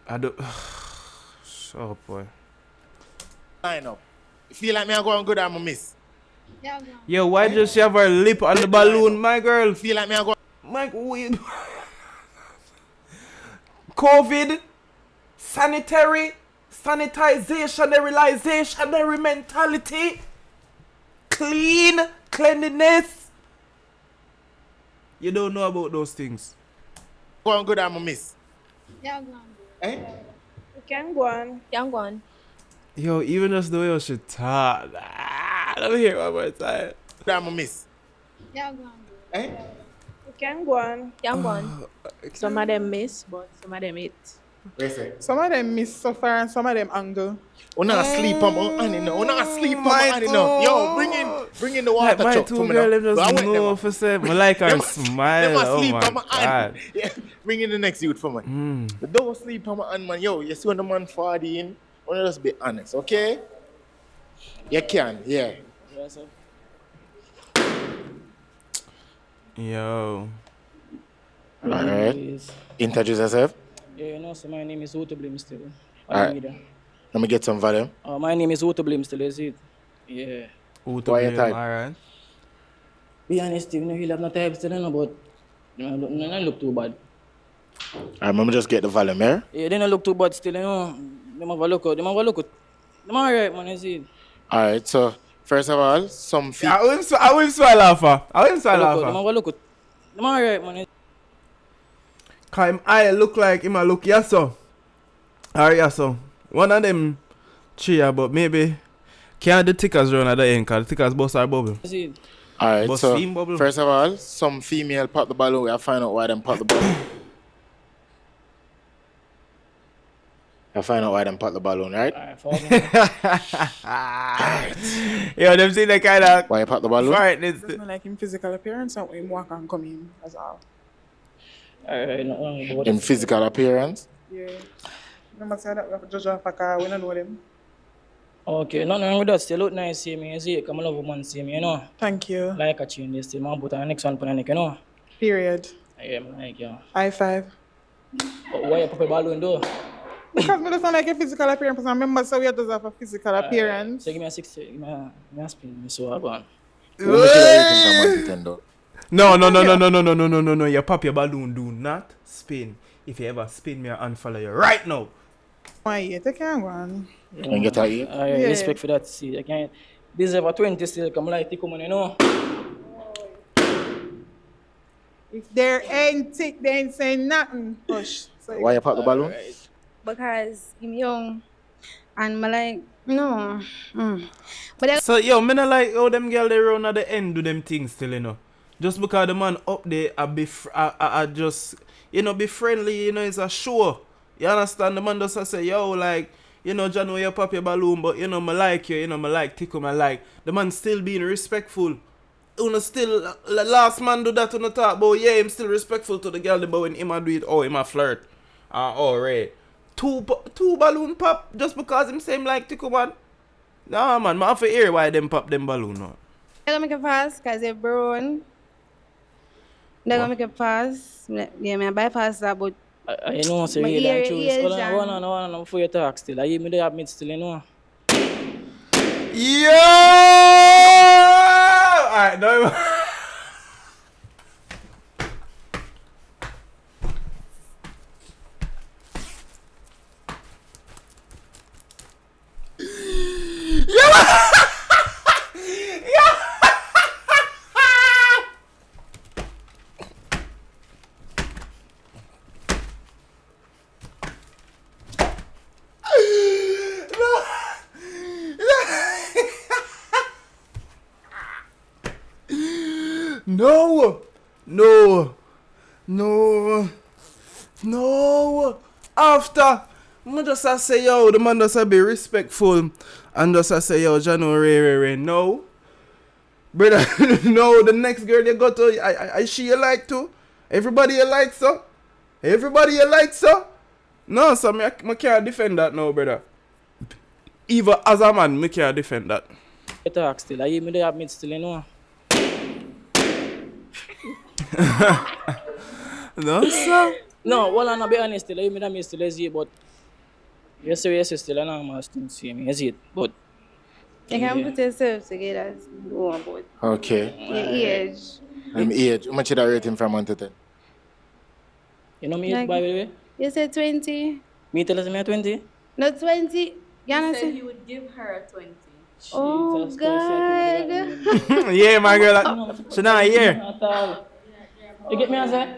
I don't... Shut up, boy. Line up. You feel like me I going good or I miss? Yo, why just you have her lip on the balloon, my girl? Feel like me I go... Mike, weed. COVID, sanitary, sanitization, realizationary mentality, cleanliness. You don't know about those things. Going good or I miss? Yeah, go on. Eh? You can go on. Young one. Yo, even just the way you should talk. Let me hear one more time. Good or I miss? Yeah, go on. Eh? You can go on. Young one. Some of them miss, but some of them hit. Some of them miss so far and some of them angle. We're not sleep on my honey now. We're not sleep on my honey now. Yo, bring in the water Like my truck two for me girl, now. them just know for say, I like her smile. Them a Oh sleep my on my God. hand. Yeah, bring in the next youth for me. But don't sleep on my hand, man. Yo, you see when the man 40 in, wanna just be honest, okay? You can, yeah. Yes, sir. Yo. Alright. Introduce yourself. Yeah, you know, so my name is Otto Blim still. Alright. Let me get some volume. My name is Otto Blim still, is it? Yeah. Why you type? Alright. Be honest, you know, he'll have no type still, you know, but you know, don't look too bad. Alright, let me just get the volume here. Yeah, they don't look too bad still, you know. Them have a look out, them have a look out. Them alright, man, you see. Alright, so first of all, some feet. I wouldn't smile off her. I wouldn't smile off Them her. have a look out. Them alright, man. Cause him eye look like him a look yasso. Alright, yasso. One of them cheer, but maybe can't the tickers run at the end cause the tickers bust our bubble. Alright, Bust so steam bubble. first of all, some female pop the balloon. I find out why them pop the balloon. I find out why them pop the balloon, right? Yo, them see the kind of why you pop the balloon? Right, Just not like him physical appearance and him walk and come in. That's all. In physical appearance. Yeah. Remember say that we have to judge off a car, we don't know them. Okay, nothing wrong with that. Still look nice, see me. You see, come love woman, see me, you know. Thank you. Like a chain, this still. Man, put on the next one, put on the neck, you know. Period. Yeah, man, like, yeah. High five. But why you pop a balloon, though? Because me just not like a physical appearance. I remember so we have to have a physical appearance. So give me a 60, give me a spin, so I go on. No. You pop your balloon, do not spin. If you ever spin me, I unfollow you right now. Why you take care of one? Can you get out here? Yeah. Respect for that, see. I can't. This ever 20 still come like tick money, you know. If there ain't tick, they ain't saying nothing. Push. So Why you pop the balloon? Because I'm young and I like, no. But I So, yo, me not like how them girl they run at the end do them things still, you know. Just because the man up there, I just, you know, be friendly, you know, it's a show. You understand? The man just say, yo, like, you know, John, you pop your balloon, but, you know, me like you, you know, me like Tico, me like. The man still being respectful. You know, still, last man do that on the top, but yeah, him still respectful to the girl, but when him a do it, oh, him a flirt. Oh, right. Two balloon pop just because him say him like Tico, man. Nah, man, I have to hear why them pop them balloon, no. gonna make it fast because they're brown. They're gonna make it fast. Yeah, I bypass that, but You know, so my you ear don't choose. is Hold on, before you talk still. I hear me there admit still, you know. Yo! Alright, no. No. No. No. No. After. I just a say, yo, the man just a be respectful. And just a say, yo, Jano, Ray. No. Brother, no, the next girl you go to, I she you like to? Everybody you like, so? Everybody you like, so? No, so I can't defend that now, brother. Even as a man, I can't defend that. You talk still. I hear me there admit still, you know. No, sir. No, well, I'm not be honest still. I hear me there still, is it, but you say yes still, I know I'm still see me, is it? But You can put yourself together. Go on board. Okay. Your age. I'm age. How much did I rate him from 1 to 10? you know me, by the way? You said 20. Me tell us me 20? No, 20. You understand? You would give her a 20. Oh, God. Yeah, my girl. She not here. You get me, I say?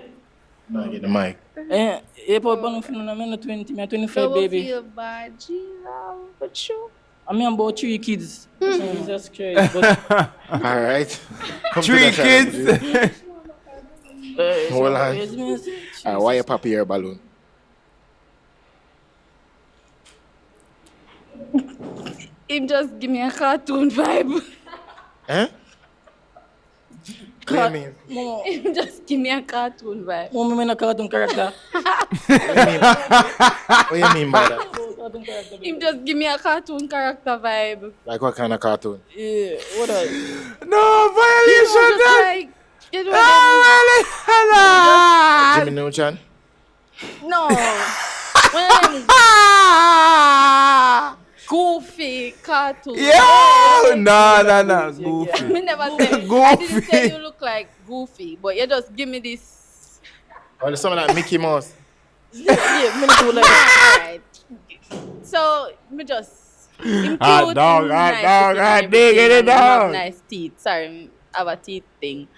No, get the mic. Yeah, but I'm not 20, I'm 25, Don't baby. feel bad, Jesus. But you. I'm about 3 kids. Jesus Christ. But All right. Come to 3 that side, kids. Hold on. Why you pop your balloon? Him just give me a cartoon vibe. Eh? What do you mean? Him just give me a cartoon vibe. Mom, I'm a cartoon character. What do you mean by that? Him just give me a cartoon character vibe. Like what kind of cartoon? Yeah, what are No, violation. Like, you know, Jimmy Neutron? no. One of them goofy cartoon. Yo, no, goofy. Me never said. I didn't say you look like Goofy, but you just give me this. Or there's something like Mickey Mouse. Yeah, me do like alright. So me just include Dog, nice digging it down. nice teeth. Sorry, me have a teeth thing.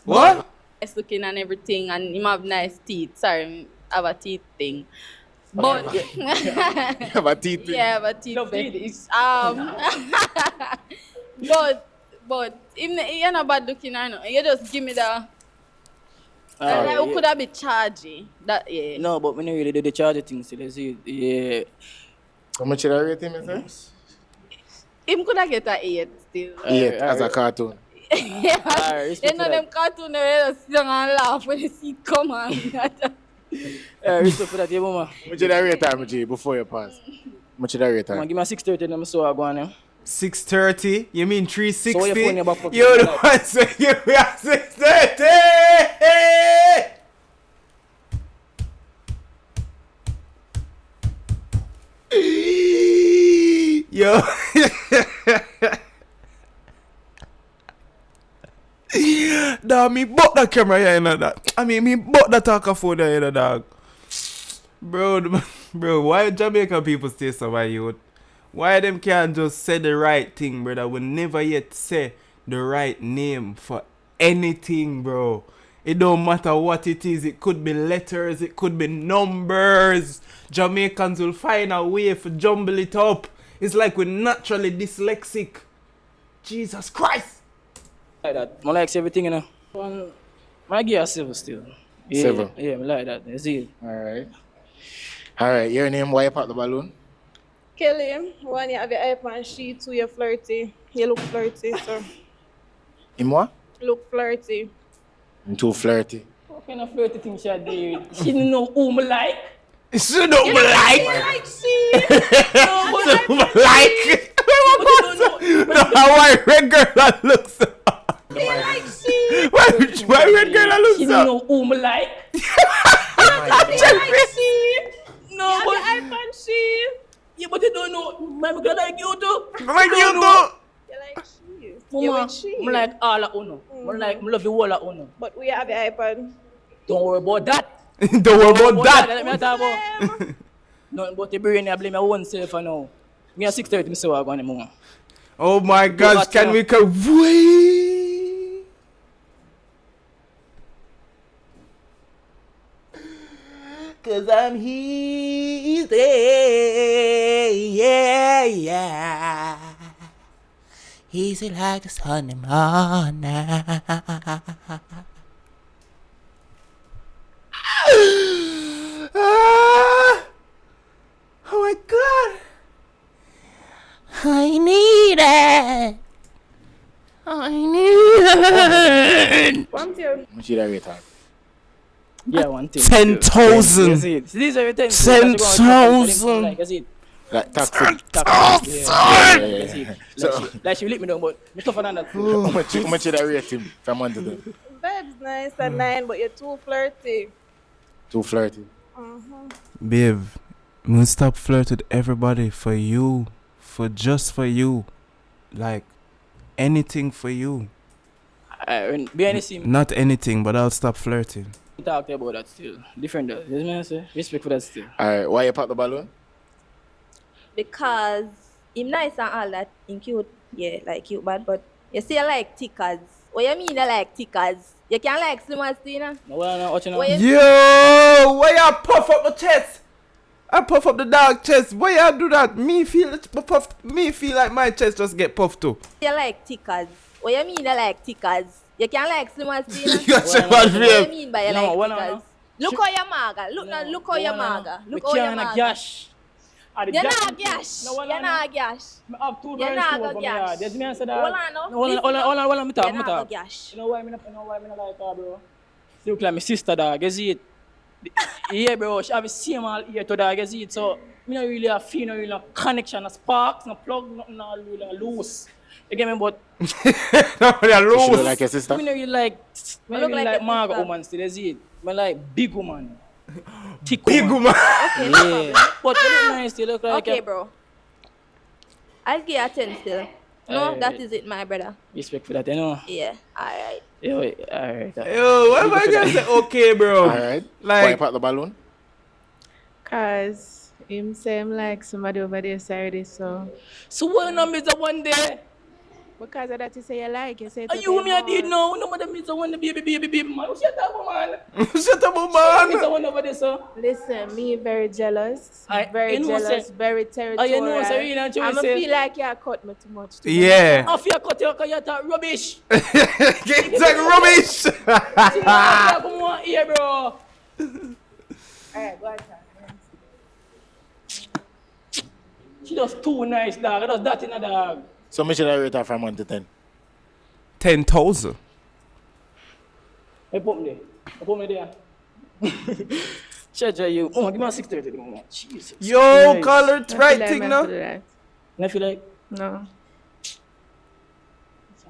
What? Nice looking and everything, and him have nice teeth. Sorry, me have a teeth thing. But You have a teeth thing. yeah, I have a teeth fetish. But you're not bad looking, I know. You just give me the. Like, who could have been chargy? That yeah. No, but we don't really do the charger thing, so let's see. Yeah. How much did I rate him, sir? Him could have get a 8 still. 8 as a cartoon. Yeah. You know them cartoon they just sit down and laugh when they see it come on. Respect for that, yeah, mama. How much did I rate him, G, before you pass? How much did I rate him? Give me a 6:30 and I'm so I go on now. 6:30? You mean 360? So what you phone about fucking You the like? one say you are 6:30! Yo. Dog, me bought that camera here, you know that. I mean, me bought that talkaphone here, you know, dog. Bro, why Jamaican people stay so by you? Why them can't just say the right thing, brother? We never yet say the right name for anything, bro. It don't matter what it is. It could be letters, it could be numbers. Jamaicans will find a way to jumble it up. It's like we're naturally dyslexic. Jesus Christ! Like that. I like everything, you know. I give a 7 still. Yeah, 7? Yeah, I like that. You see it. Alright, your name, why you pop the balloon? Kelly, one you have your hype and she, 2 you're flirty. You look flirty, so Him what? look flirty. I'm too flirty. What kind of flirty thing she did? She didn't know who me like. She don't like. Like she. No, but Like. No, why red girl that looks so. like she. Why red girl that looks She so. didn't know who me like. Like she. No, You have but your hype and she. yeah, but you don't know. My girl like you too. Like you too. You like she. You Mama, with she. I like all of uno. I like, I love you all of uno. But we have your hype and. Don't worry about that. Don't worry about that. Let me talk about. Nothing but the brain, I blame my own self for now. Me at 6:30, I'm so I go on the mama. Oh my gosh, can we go? Wait. Cause I'm easy. Yeah. Easy like the sun in the morning. Oh my God. I need it. I need it. One thing. How much did I rate her? Yeah, one thing. 10,000. Yes, it. These are 10,000. Like, is it? Like taxi. Like she will let me down, but me tougher than that. How much did I rate him from 1 to 10? Babe's nice at 9, but you're too flirty. Too flirty. Babe, me stop flirt with everybody for you. For you. Like, anything for you. Be anything. Not anything, but I'll stop flirting. Talk about that still. Different though. You know what I say? Respect for that still. Alright, why you pop the balloon? Because him nice and all that, him cute. Yeah, like cute bad, but you say you like tickers. What you mean you like tickers? You can't like slim as Tina? No, what you know? Yo, why you puff up my chest? I puff up the dog chest. Why you do that? Me feel like my chest just get puffed too. You like tickers. What you mean you like tickers? You can't like slim as Tina? You got your bad What babe. you mean by you like tickers? Look how you maga. Look how you maga. Look how you maga. Gash. You're not gash. You're not gash. I have two You're girls not too go from gash. here. There's me and say that. Hold on, no. Hold on, me talk. You're not go gash. You know why me not like her, bro? She look like my sister, dog. You see it? Yeah, bro. She have the same all ear to dog. You see it? So, me not really a feel, no really connection, no sparks, no plug, nothing really loose. You get me? But Not really You should loose. look like your sister. me not really like, me not look really like like your Margaret sister. woman still. You see it? Me like big woman. Thick Big woman. Okay, no problem. Yeah. But you look nice. You look like Okay, a bro. I'll give you a 10 still. No, Alright. that is it, my brother. respect for that, you know. Yeah, alright. Yo, alright. Yo, why am I gonna say okay, bro? Alright. Why you Like, pop the balloon? Cause him say him like somebody over there already, so. So what number is the one there? Because of that you say you like, you say Are you me I did know? No matter me the one the baby man. Shut up, man. shut up, Me man. the one over there, sir. Listen, me very jealous. Very you know, jealous, say- very territorial. you know, say, you know, what you I'ma say? feel like you cut me too much. Yeah. I feel cut you because you talk rubbish. Get that rubbish. Come on here, bro. Alright, go ahead. She just too nice, dog. I just that in a dog. So much should I rate her from 1 to 10? 10,000. Hey, put me there. Put me there. Charge you. Oh, give me a 630. Jesus. Yo, Christ. color I feel right like thing me now. do that. I feel like. No.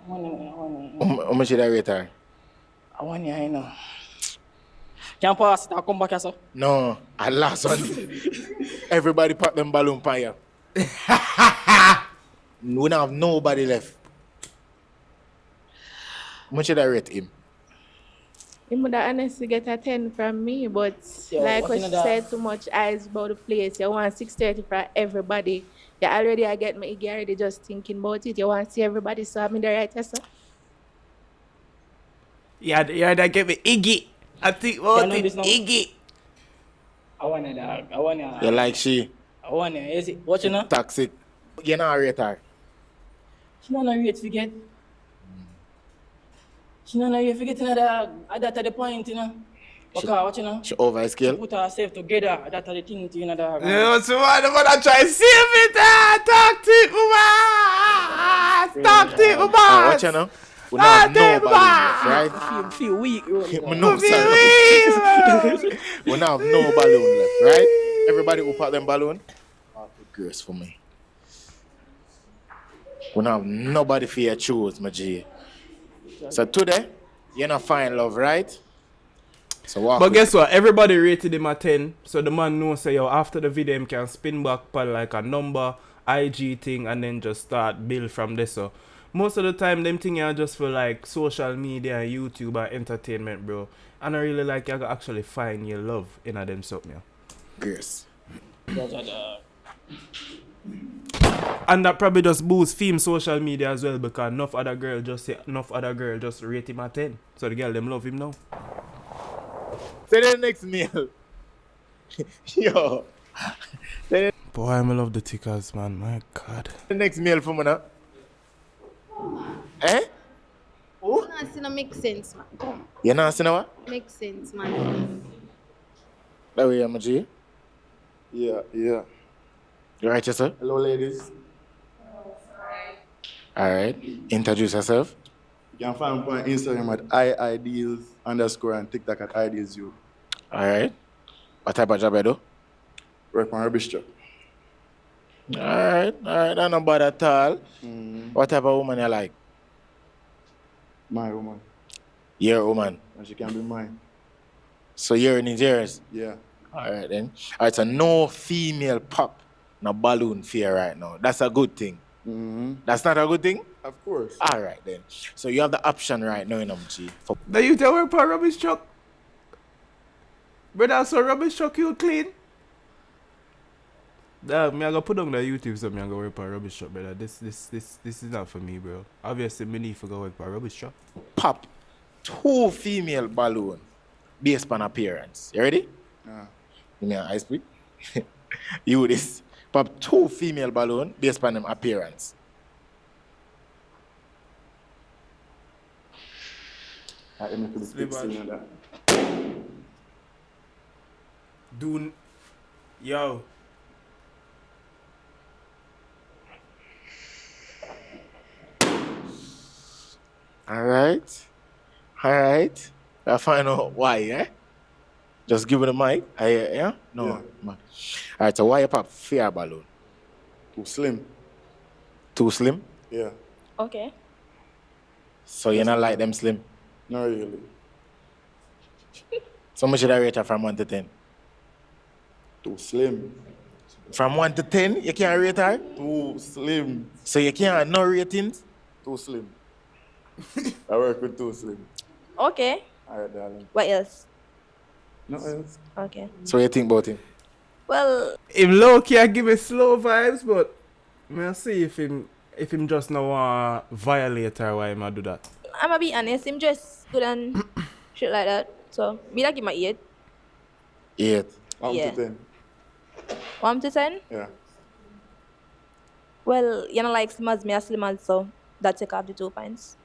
How much should I rate her? I want you, I know. Can't pass it. I'll come back here, sir. No, I last one. Everybody pop them balloon pan you. We don't have nobody left. How much should I rate him? He would honestly get a 10 from me, but Yo, like what what you she know that- said, too much eyes about the place. You want 630 for everybody. You already I get me already just thinking about it. You want to see everybody, so I'm in the right, yes, sir? Yeah, that gave me Iggy. I think Yeah, what no, it this no- Iggy. I want you, dog. I want you. You like she I want you. Is it? What you know? toxic. You not rate her. She don't know you to forget. She don't know you forgetting that at the point, you know. Okay, what you know? She over She skill. put herself together. That's the thing, you know, dog. You know, so why the man try to save it? Talk to you, woman. What you know? We don't have nobody left, right? Feel weak, bro. Me know, sorry. We don't have no balloon left, right? Everybody who pop them balloon, good grace for me. We don't have nobody for your choose, my G. So today, you're not find love, right? So walk But with guess what? Everybody rated him a 10. So the man knows say yo, after the video him can spin back on like a number, IG thing, and then just start build from there. So most of the time them thing are just for like social media and YouTube or entertainment, bro. And I really like you actually find your love in a them something. Yeah. grace. And that probably just boosts film social media as well because enough other girl just rate him a 10. So the girl them love him now. Say the next meal. Yo. Boy, I love the tickers, man. My God. The next meal for me now. Eh? Oh? No, it make sense, man. Come. You not see what? Make sense, man. That way, I'm a G. Yeah. You right, sir? Hello, ladies. Alright. Introduce yourself. You can find me on Instagram at iideals_ and TikTok at idealsyou. Alright. What type of job you do? Work on rubbish truck. Alright. Not no bad at all. What type of woman you like? My woman. Your woman. And she can be mine. So you're in Nigerians? Yeah. Alright then. Alright, so no female pop no balloon fear right now. That's a good thing. That's not a good thing? Of course. Alright then. So you have the option right now in MG. The you tell work for rubbish truck? Brother, so rubbish truck you clean? Me I go put on the YouTube so me I go work for rubbish truck, brother. This is not for me, bro. Obviously me need to go work for rubbish truck. Pop 2 female balloon based on appearance. You ready? Give me an ice pick. You this. Pop 2 female balloon based on them appearance. Let me put the Slip fixing on that. Yo. Alright. I find out why, eh? Just give it a mic. Yeah? No. Yeah. Alright, so why you pop fear balloon? Too slim. Too slim? Yeah. Okay. So you not like them slim? Not really. So much should I rate her from 1 to 10? Too slim. From 1 to 10, you can't rate her? Too slim. So you can't have no ratings? Too slim. I work with too slim. Okay. Alright, darling. What else? No else. Okay. So what you think about him? Well, Him low key give me slow vibes, but me see if him just now violate her why him a do that. I'ma be honest, him just good and shit like that. So, me like give my 8. 8. 1 Yeah. to 10. 1 to 10? Yeah. Well, you know like slim as me as slim as, so that take off the 2 points.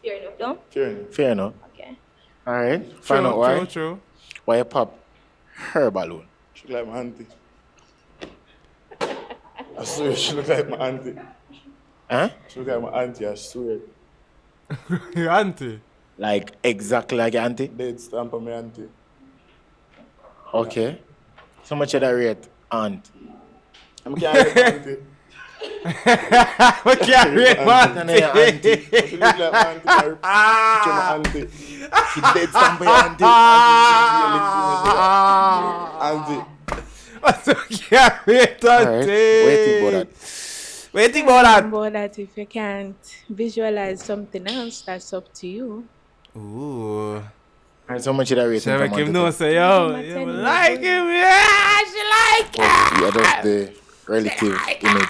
Fair enough, though? Fair enough. Okay. Alright. Find out why. True. Why you pop her balloon? She look like my auntie. I swear she look like my auntie. Huh? She look like my auntie, I swear. Your auntie? Like exactly like your auntie? Dead stamp of my auntie. Okay. So much of that rate, aunt? I'm carrying my auntie. What can't rate my auntie? She look like my auntie. My auntie. She dead stamp of your auntie? Auntie. What's a can't rate auntie? What do you think about that? About that, if you can't visualize something else, that's up to you. Ooh. And so much of that rate Shall from make him 1 know to say, yo, you like him, yeah, she like him. 10? Yeah, that's the relative image.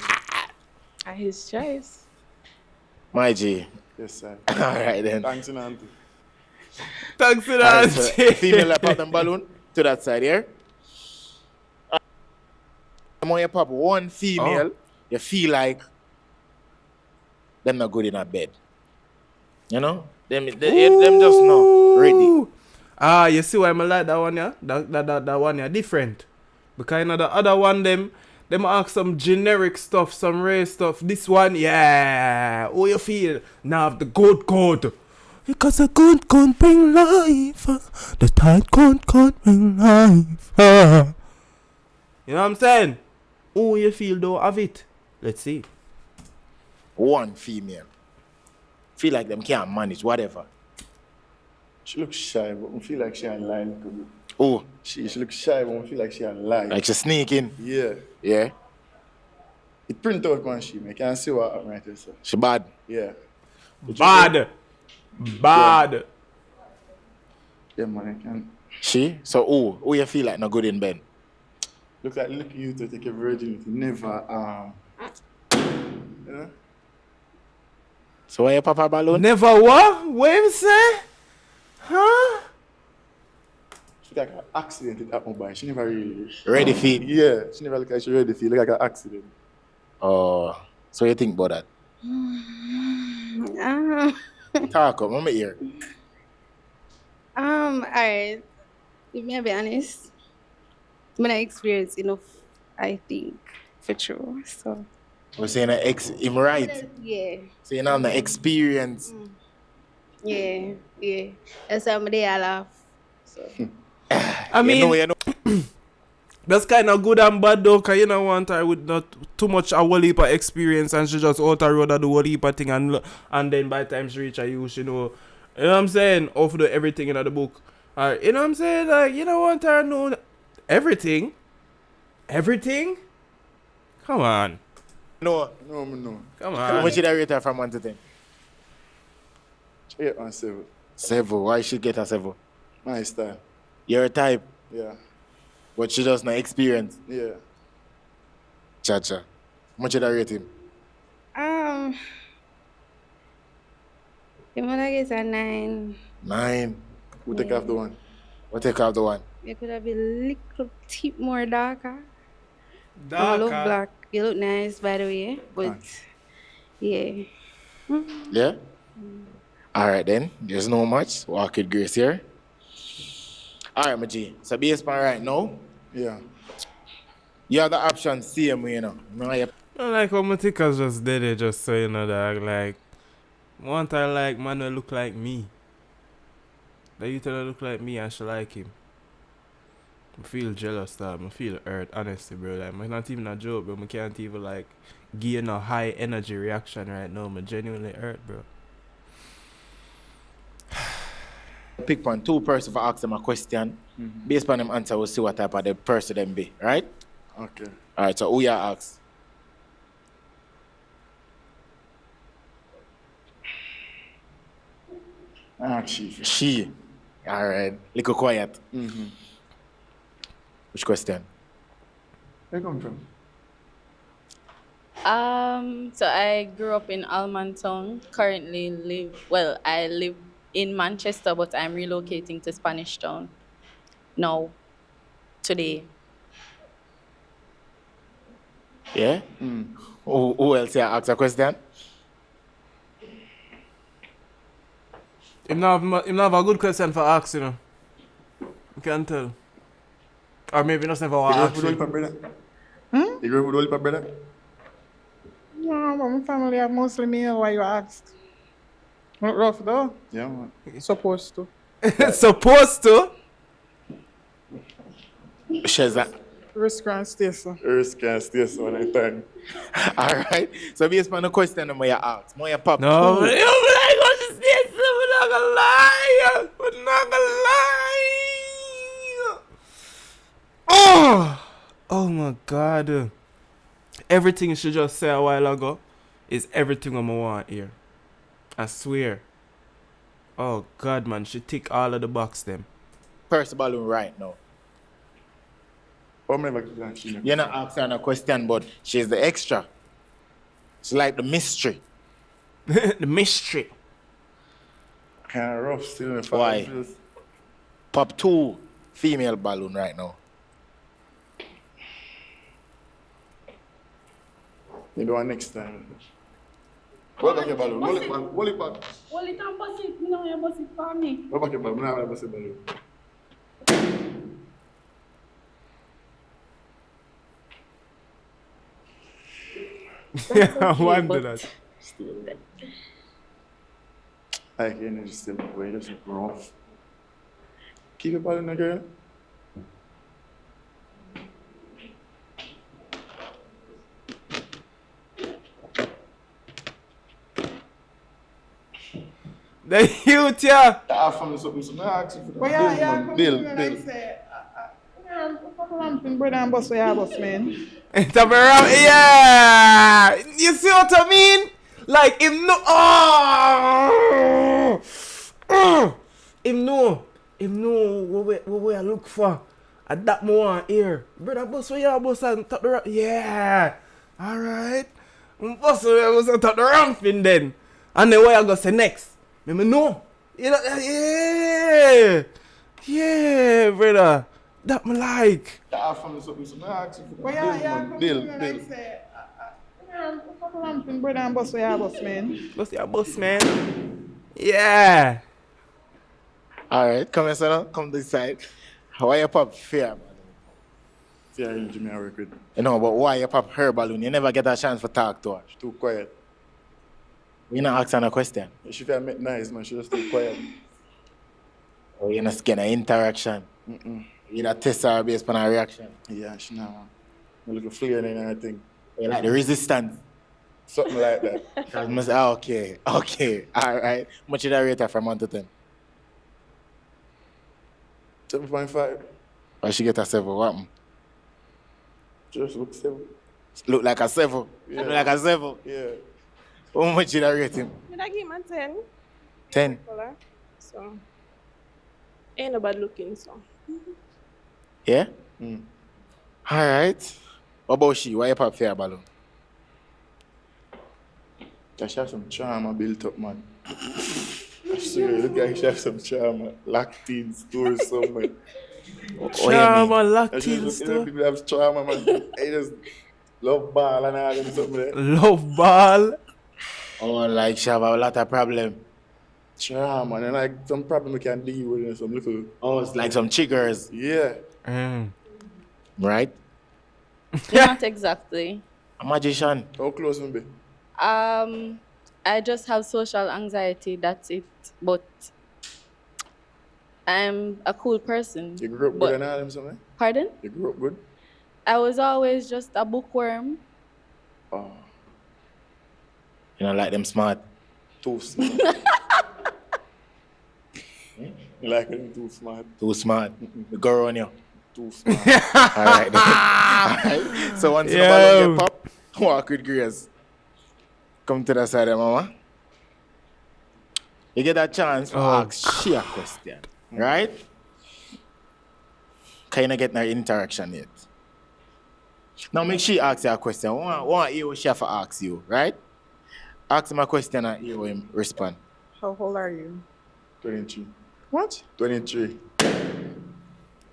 And his choice. My G. Yes, sir. Alright then. Thanks, auntie. Thanks for Alright, that. so female that pop them balloon to that side here. When you pop 1 female, you feel like them not good in a bed. You know? Them just not ready. Ah, you see why I like that one, yeah? That one, yeah, different. Because you know the other one, them ask some generic stuff, some rare stuff. This one, yeah. How you feel? Now the good code. Because a good can't bring life. The tight can't bring life. You know what I'm saying? How you feel though of it? Let's see. 1 female. Feel like them can't manage, whatever. She looks shy, but I feel like she ain't lying a little bit. Oh. She looks shy, but I feel like she ain't lying. Like she sneaking. Yeah. Yeah. It print out man she. I can see what I'm right here, sir. She bad. Yeah. Bad. Yeah, man, I can. She? So who you feel like not good in bed? Look at you to take a virginity. Never, you know? So why you pop a balloon? Never what? What you say? Huh? She like an accident it happened by. She never really Ready for it? Yeah, she never look like she ready for it. Look like an accident. Oh, so you think about that? Talk up, I'm here. Alright. If me be honest, when I experience enough, I think for true. So We're saying him right. yeah. Saying I'm the experience. Yeah, yeah. That's why I'm there I laugh. So I mean, you know. That's kind of good and bad though, cause you know want her with not too much a whole heap of experience and she just out the road and do whole heap of thing and then by the time she reach a youth, you know what I'm saying, off do everything in the book. You know what I'm saying? Like, you don't want her to know everything. Everything? Come on. No. Come How on. much did I rate her from 1 to 10? 8 and 7. 7. Why she get a 7? My style. You're a type. Yeah. But she does not experience. Yeah. Cha-cha. How much did I rate him? you might get a 9. 9. Who take off the one? What take off the one? You could have been a little tip more darker. Darker? You look black. You look nice, by the way. But, yeah. Yeah? Alright then. There's no much. Walk with grace here. Alright, my G. So based on right now, yeah. You have the option same way, you know. I like how my tickers just did it, just so you know that like want her like man will look like me. That you tell her look like me and she like him. I feel jealous that I feel hurt, honestly, bro. Like it's not even a joke, bro. I can't even like give a high energy reaction right now. I'm genuinely hurt, bro. Pick one, 2 person for ask them a question. Based on them answer, we'll see what type of the person them be, right? Okay. Alright, so who you ask? She. Alright. Little quiet. Which question? Where you come from? So I grew up in Almantown. Currently I live in Manchester, but I'm relocating to Spanish Town now, today. Yeah? Who else you ask a question? Him not have a good question for ask, you know. You can tell. Or maybe not never want to ask. You grew up with all brother? No, but my family are mostly male. Why you ask? Not rough though. Yeah, man. Supposed to. Supposed to? She's that. Risk and stay so. Risk and stay so one time. Alright. So based on the question I'm gonna ask. I'm pop. No, but I'm going to stay so we're not gonna lie. We're not gonna lie. Oh my God. Everything she just said a while ago is everything I'm want here. I swear. Oh God, man, she tick all of the box them. First balloon right now. You're not asking a question, but she's the extra. It's like the mystery. The mystery. Kind of rough still. Why? Pop 2 female balloon right now. You do it next time. What about your balloon? Roll it back. Hold it and bust it. No, you bust it for me. What about your balloon? I bust it balloon. Yeah, I wonder that. I can't just still way just rough. Keep it balloon, girl. The youth, yeah. From something, so I ask you for that. But yeah, Bill. I say, ramping bread and bus, yeah, bus, man. Yeah. You see what I mean? Like, him no. Him know what we are look for. At that moment here. Brother, bus where you bus and top the ramp. Yeah. Alright. Bus where you bus and top the ramp then. And then what you go say next? Me know. You know, yeah. Yeah, brother. That me like. From something, so I ask you for But that. yeah, Bill. I say, Ramping brother and bus where bus, man. Bust your bus, man. Yeah. Alright, come here, son. Come this side. Why you pop fair balloon? Fair energy me I work with. You know, but why you pop her balloon? You never get a chance to talk to her. She too quiet. You not asking a question. She feel make nice, man. She just too quiet. Or you not get an interaction. You not test her based on her reaction. Yeah, she not. A little flare and everything. You like the resistance. Something like that. Cause must say, okay, alright. Much did I rate her from 1 to 10? 7.5. Why she get a 7? What happened? Just look 7. Look like a 7. Yeah. Look like a 7. Yeah. How much did I rate him? I give him a 10. 10. So, ain't no bad looking, so. Yeah? Alright. What about she? Why you pop fair balloon? She have some charm built up, man. I swear, look like she have some charm. Lactine store somewhere. Charm and lactine store. People have charm, man. I just love ball and all them something there. Love ball. Oh, like she have a lot of problem. Charm, man. And like some problem we can deal with and some little. Oh, it's like some chiggers. Yeah. Right? Not exactly. A magician. How close will be? I just have social anxiety, that's it. But I'm a cool person. You grew up good and all them something? Pardon? You grew up good? I was always just a bookworm. Oh. You know, like them smart. Too smart. You like them too smart? Too smart. The girl on you. Too smart. Alright then. Alright. So once the balloon get pop, walk with grace. Come to the side of mama. You get a chance to ask she a question. Right? Kinda get no interaction yet. Now make she ask you a question. I want to hear what she have to ask you, right? Ask him a question and hear him respond. How old are you? 23. What? 23.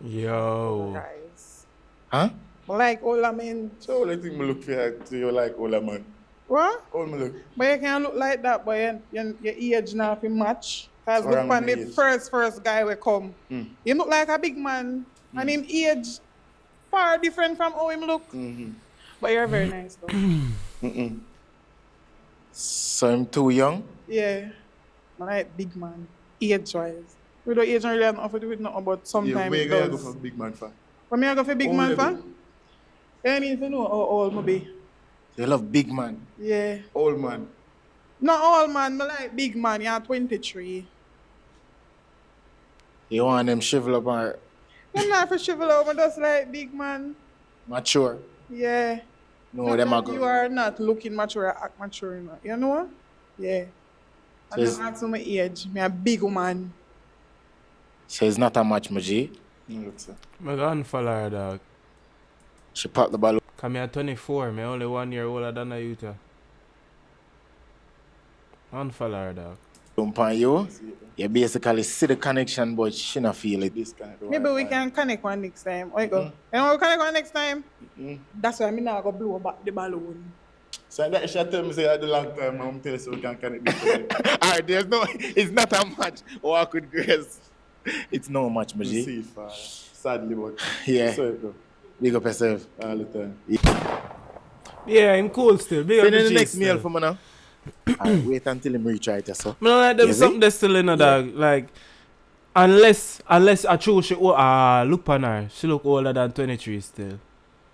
Yo. Guys. Huh? Like older men. So I think me look for her to you like older man. What? How me look? But you can't look like that, but your age now fi match. Cause Or look I'm on the age. first guy will come. You look like a big man, and him age far different from how him look. But you're very nice though. So I'm too young? Yeah. I like big man. Age-wise. We don't age really have nothing to do with nothing, but sometimes Yeah, where it you gonna go does. for big man for? What me I go for big How man old for? you I mean, if you know how old me be. You love big man. Yeah. Old man. Not old man, I like big man. You're 23. You want them shrivel up or I'm not for shrivel up, I just like big man. mature? Yeah. No, Not them that are go. You are not looking mature or act mature enough. You know what? Yeah. So I'm it's- not asking my age. Me a big woman. So it's not a match, Muji. No, look, sir. I'm gonna follow her, dog. She popped the balloon. Cause me at 24, me only 1 year older than a youth. Unfollow her, dog. Upon you, you basically see the connection, but she not feel it. Maybe we can connect one next time. Where you go? You know we connect one next time? That's why I'm not going to blow back the balloon. So that she tell me say I do long time, I'm telling you so we can connect this. Alright, there's no, it's not a match. Walk with grace. It's no match, Muji. See, sadly, but Yeah. so it go. Big up yourself. All the time. Yeah, I'm cool still. Big up Send in the G next still. meal for me now. Alright, wait until him reach right, so. I don't like them You see? something that's still in her, dog. Like, unless I choose she look on her, she look older than 23 still.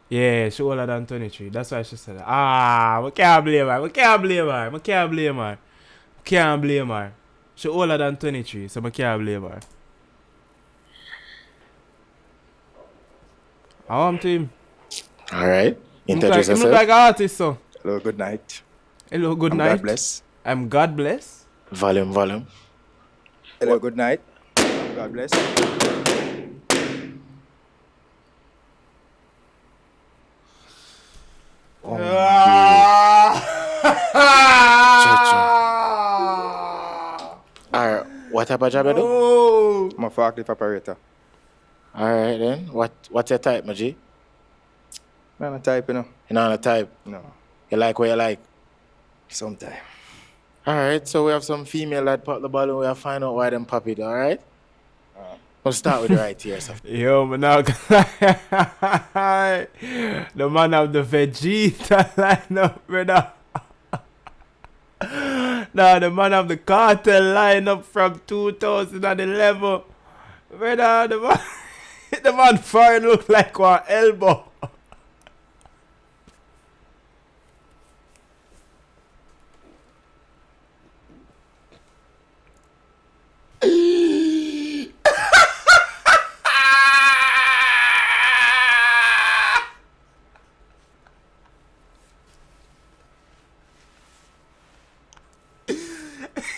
Yeah, she older than 23. That's why she said that. I can't blame her. I can't blame her. I can't blame her. I can't blame her. She older than 23, so I can't blame her. I want to him. Alright. Him Introduce look yourself. like an artist, so. Hello, good night. Hello, good I'm night. God bless. I'm God bless. Volume. Hello, good night. God bless. Alright, what type of job you do? Oh. I'm a forklift operator. Alright then. What's your type, Maji? I'm a type, you know. You're not a type. No. You like what you like? Sometime. Alright, so we have some female that pop the balloon. We'll find out why them pop it, alright? We'll start with the right here. So. Yo, man, now the man of the Vegeta lineup, brother. Nah, the man of the cartel lineup from 2011. Brother, the man foreign look like one elbow.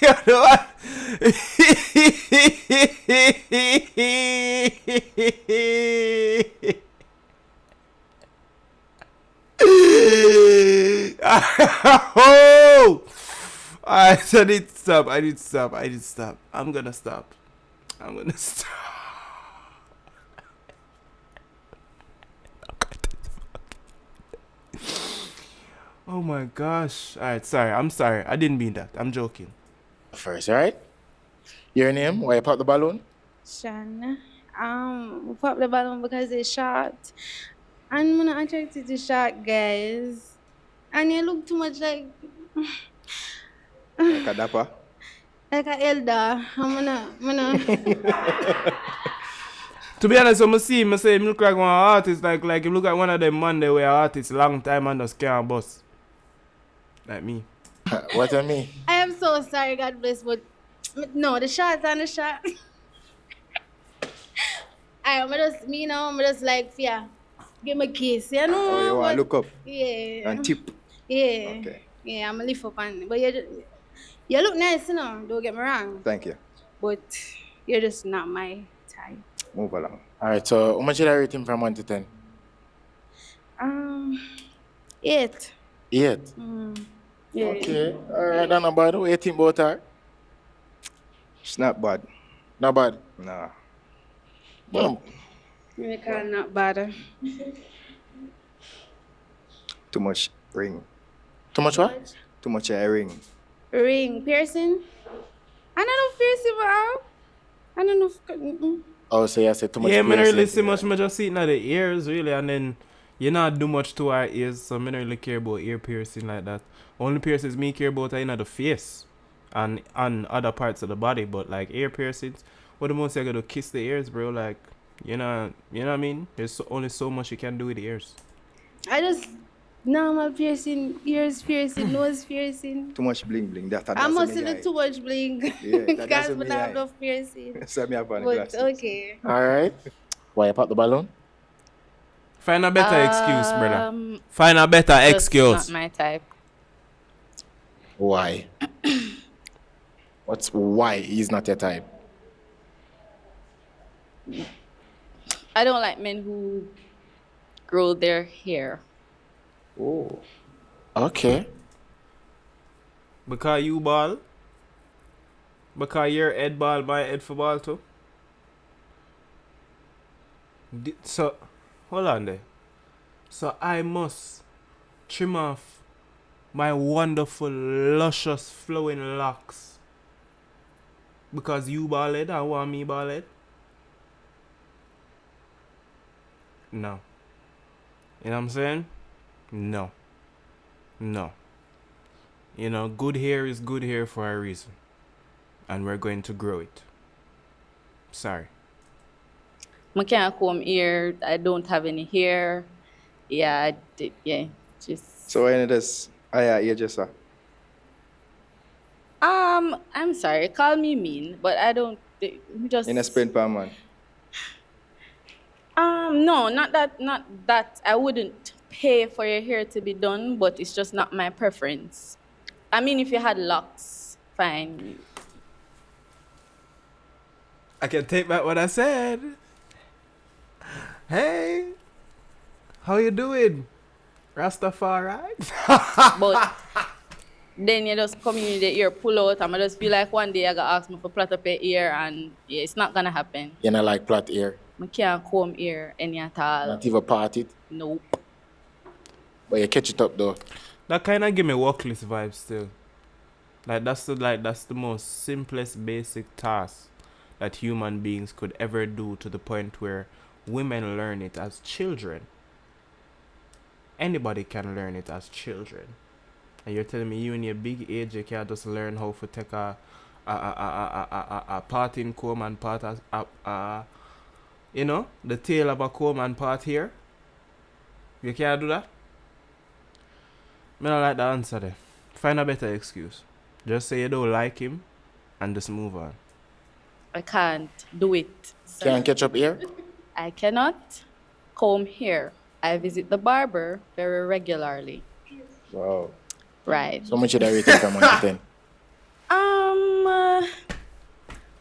You know what? Oh! I need to stop. I'm gonna stop. Oh my gosh. Alright, sorry. I'm sorry. I didn't mean that. I'm joking. First, alright? Your name? Why you pop the balloon? Shan. Pop the balloon because it's short. And I'm not attracted to short guys. And you look too much like Like a dapper. like an elder. I'm gonna To be honest, when I see him, I say him look like one artist, like him look like one of them man they were artists long time and just can't bust. Like me. What I mean? I am so sorry, God bless, but no, the shots and the shot. I'm just like, yeah, give me a kiss, you know? Oh, you want to look up? Yeah. And tip? Yeah. Okay. Yeah, I'm a lift up and, but you look nice, you know, don't get me wrong. Thank you. But you're just not my type. Move along. Alright, so how much did I rate him from 1 to 10? 8. 8? Yeah. Okay. Alright, that's not bad. What do you think about her? It's not bad. Not bad? Nah. Well, You can't not bother. Too much ring. Too much what? Too much ring. Ring, piercing? I don't know piercing, but I don't know. Oh, so you said too much Yeah, I don't really piercing. see much. I just see it in the ears, really, and then you not do much to our ears, so I don't really care about ear piercing like that. Only piercings me care about are in the face and other parts of the body, but like ear piercings, what the most you gotta kiss the ears, bro? Like, you know what I mean? There's only so much you can do with the ears. I just normal piercing, ears piercing, nose piercing. Too much bling bling. I must look too much bling. Yeah, that Because doesn't I mean have I- enough piercing. Send me up on the But glasses. okay. Alright. Why you pop the balloon? Find a better excuse, brother. Find a better Just excuse. not my type. Why? What's why he's not your type? I don't like men who grow their hair. Oh. Okay. Because you ball? Because your head ball, my head for ball too? So, hold on there. So I must trim off my wonderful, luscious, flowing locks because you bald head and want me bald head? No. You know what I'm saying? No. No. You know, good hair is good hair for a reason. And we're going to grow it. Sorry. I can't comb hair. I don't have any hair. Yeah, just. So when it is, you just I'm sorry. Call me mean, but I don't just. in a spend per month. No, not that. I wouldn't pay for your hair to be done, but it's just not my preference. I mean, if you had locks, fine. I can take back what I said. Hey, how you doing, Rastafari? But then you just come in with the ear pull out, and I just feel like one day I gotta ask me for plait up your ear, and yeah, it's not gonna happen. You not like plait ear? I can't comb ear any at all. Not even part it? Nope. But you catch it up though. That kind of give me workless vibes still. That's the most simplest basic task that human beings could ever do, to the point where women learn it as children. Anybody can learn it as children. And you're telling me you in your big age you can't just learn how to take a part in comb and part the tail of a comb and part here? You can't do that? I don't like the answer there. Find a better excuse. Just say you don't like him and just move on. I can't do it. Can't catch up here? I cannot comb hair. I visit the barber very regularly. Wow. Right. So much should I rate it from 1 to 10? I'm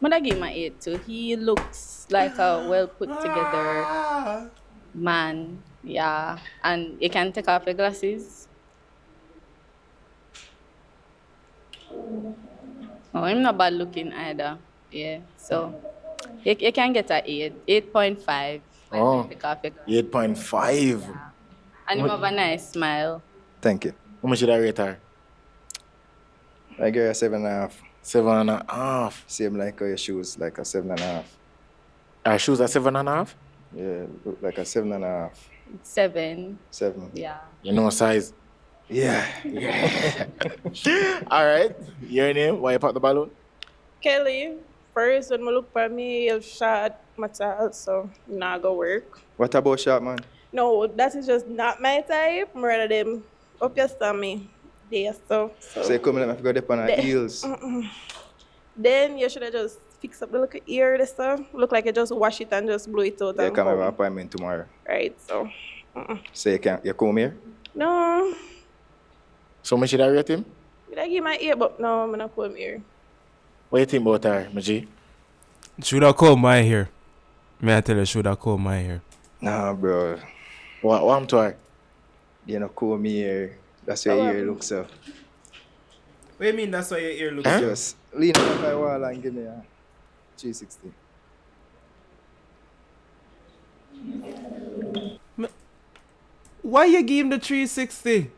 gonna give him an 8 too. He looks like a well put together man. Yeah. And you can take off your glasses. Oh, I'm not bad looking either. Yeah. So you can get an 8.5. Oh, Take off your 8.5. And you have a nice smile. Thank you. How much should I rate her? I give her a 7.5. 7.5. Same like your shoes, like a 7.5. Her shoes are 7.5? Yeah, look like a 7.5. 7. 7. Yeah. You know size? Yeah. All right. Your name? Why you pop the balloon? Kelly, first when I look for me, you shot my child, so not go work. What about shot, man? No, that is just not my type. I'm rather them up your stomach. There, so. So you come and let me go dip on her heels. Then you should have just fixed up the little ear, the stuff. Look like you just wash it and just blow it out. Yeah, and come have come. an appointment tomorrow. Right, so. So you come here? No. So much should I rate him? Did I give my ear? But no, I'm not comb here. What do you think about her, Maji? Should I comb my hair? May I tell you, should I comb my hair? Nah, bro. What I'm to her? You know, comb me here. That's why your ear looks so. What do you mean that's why your ear looks Huh? so? Just lean on my wall and give me a 360. Why you give him the 360?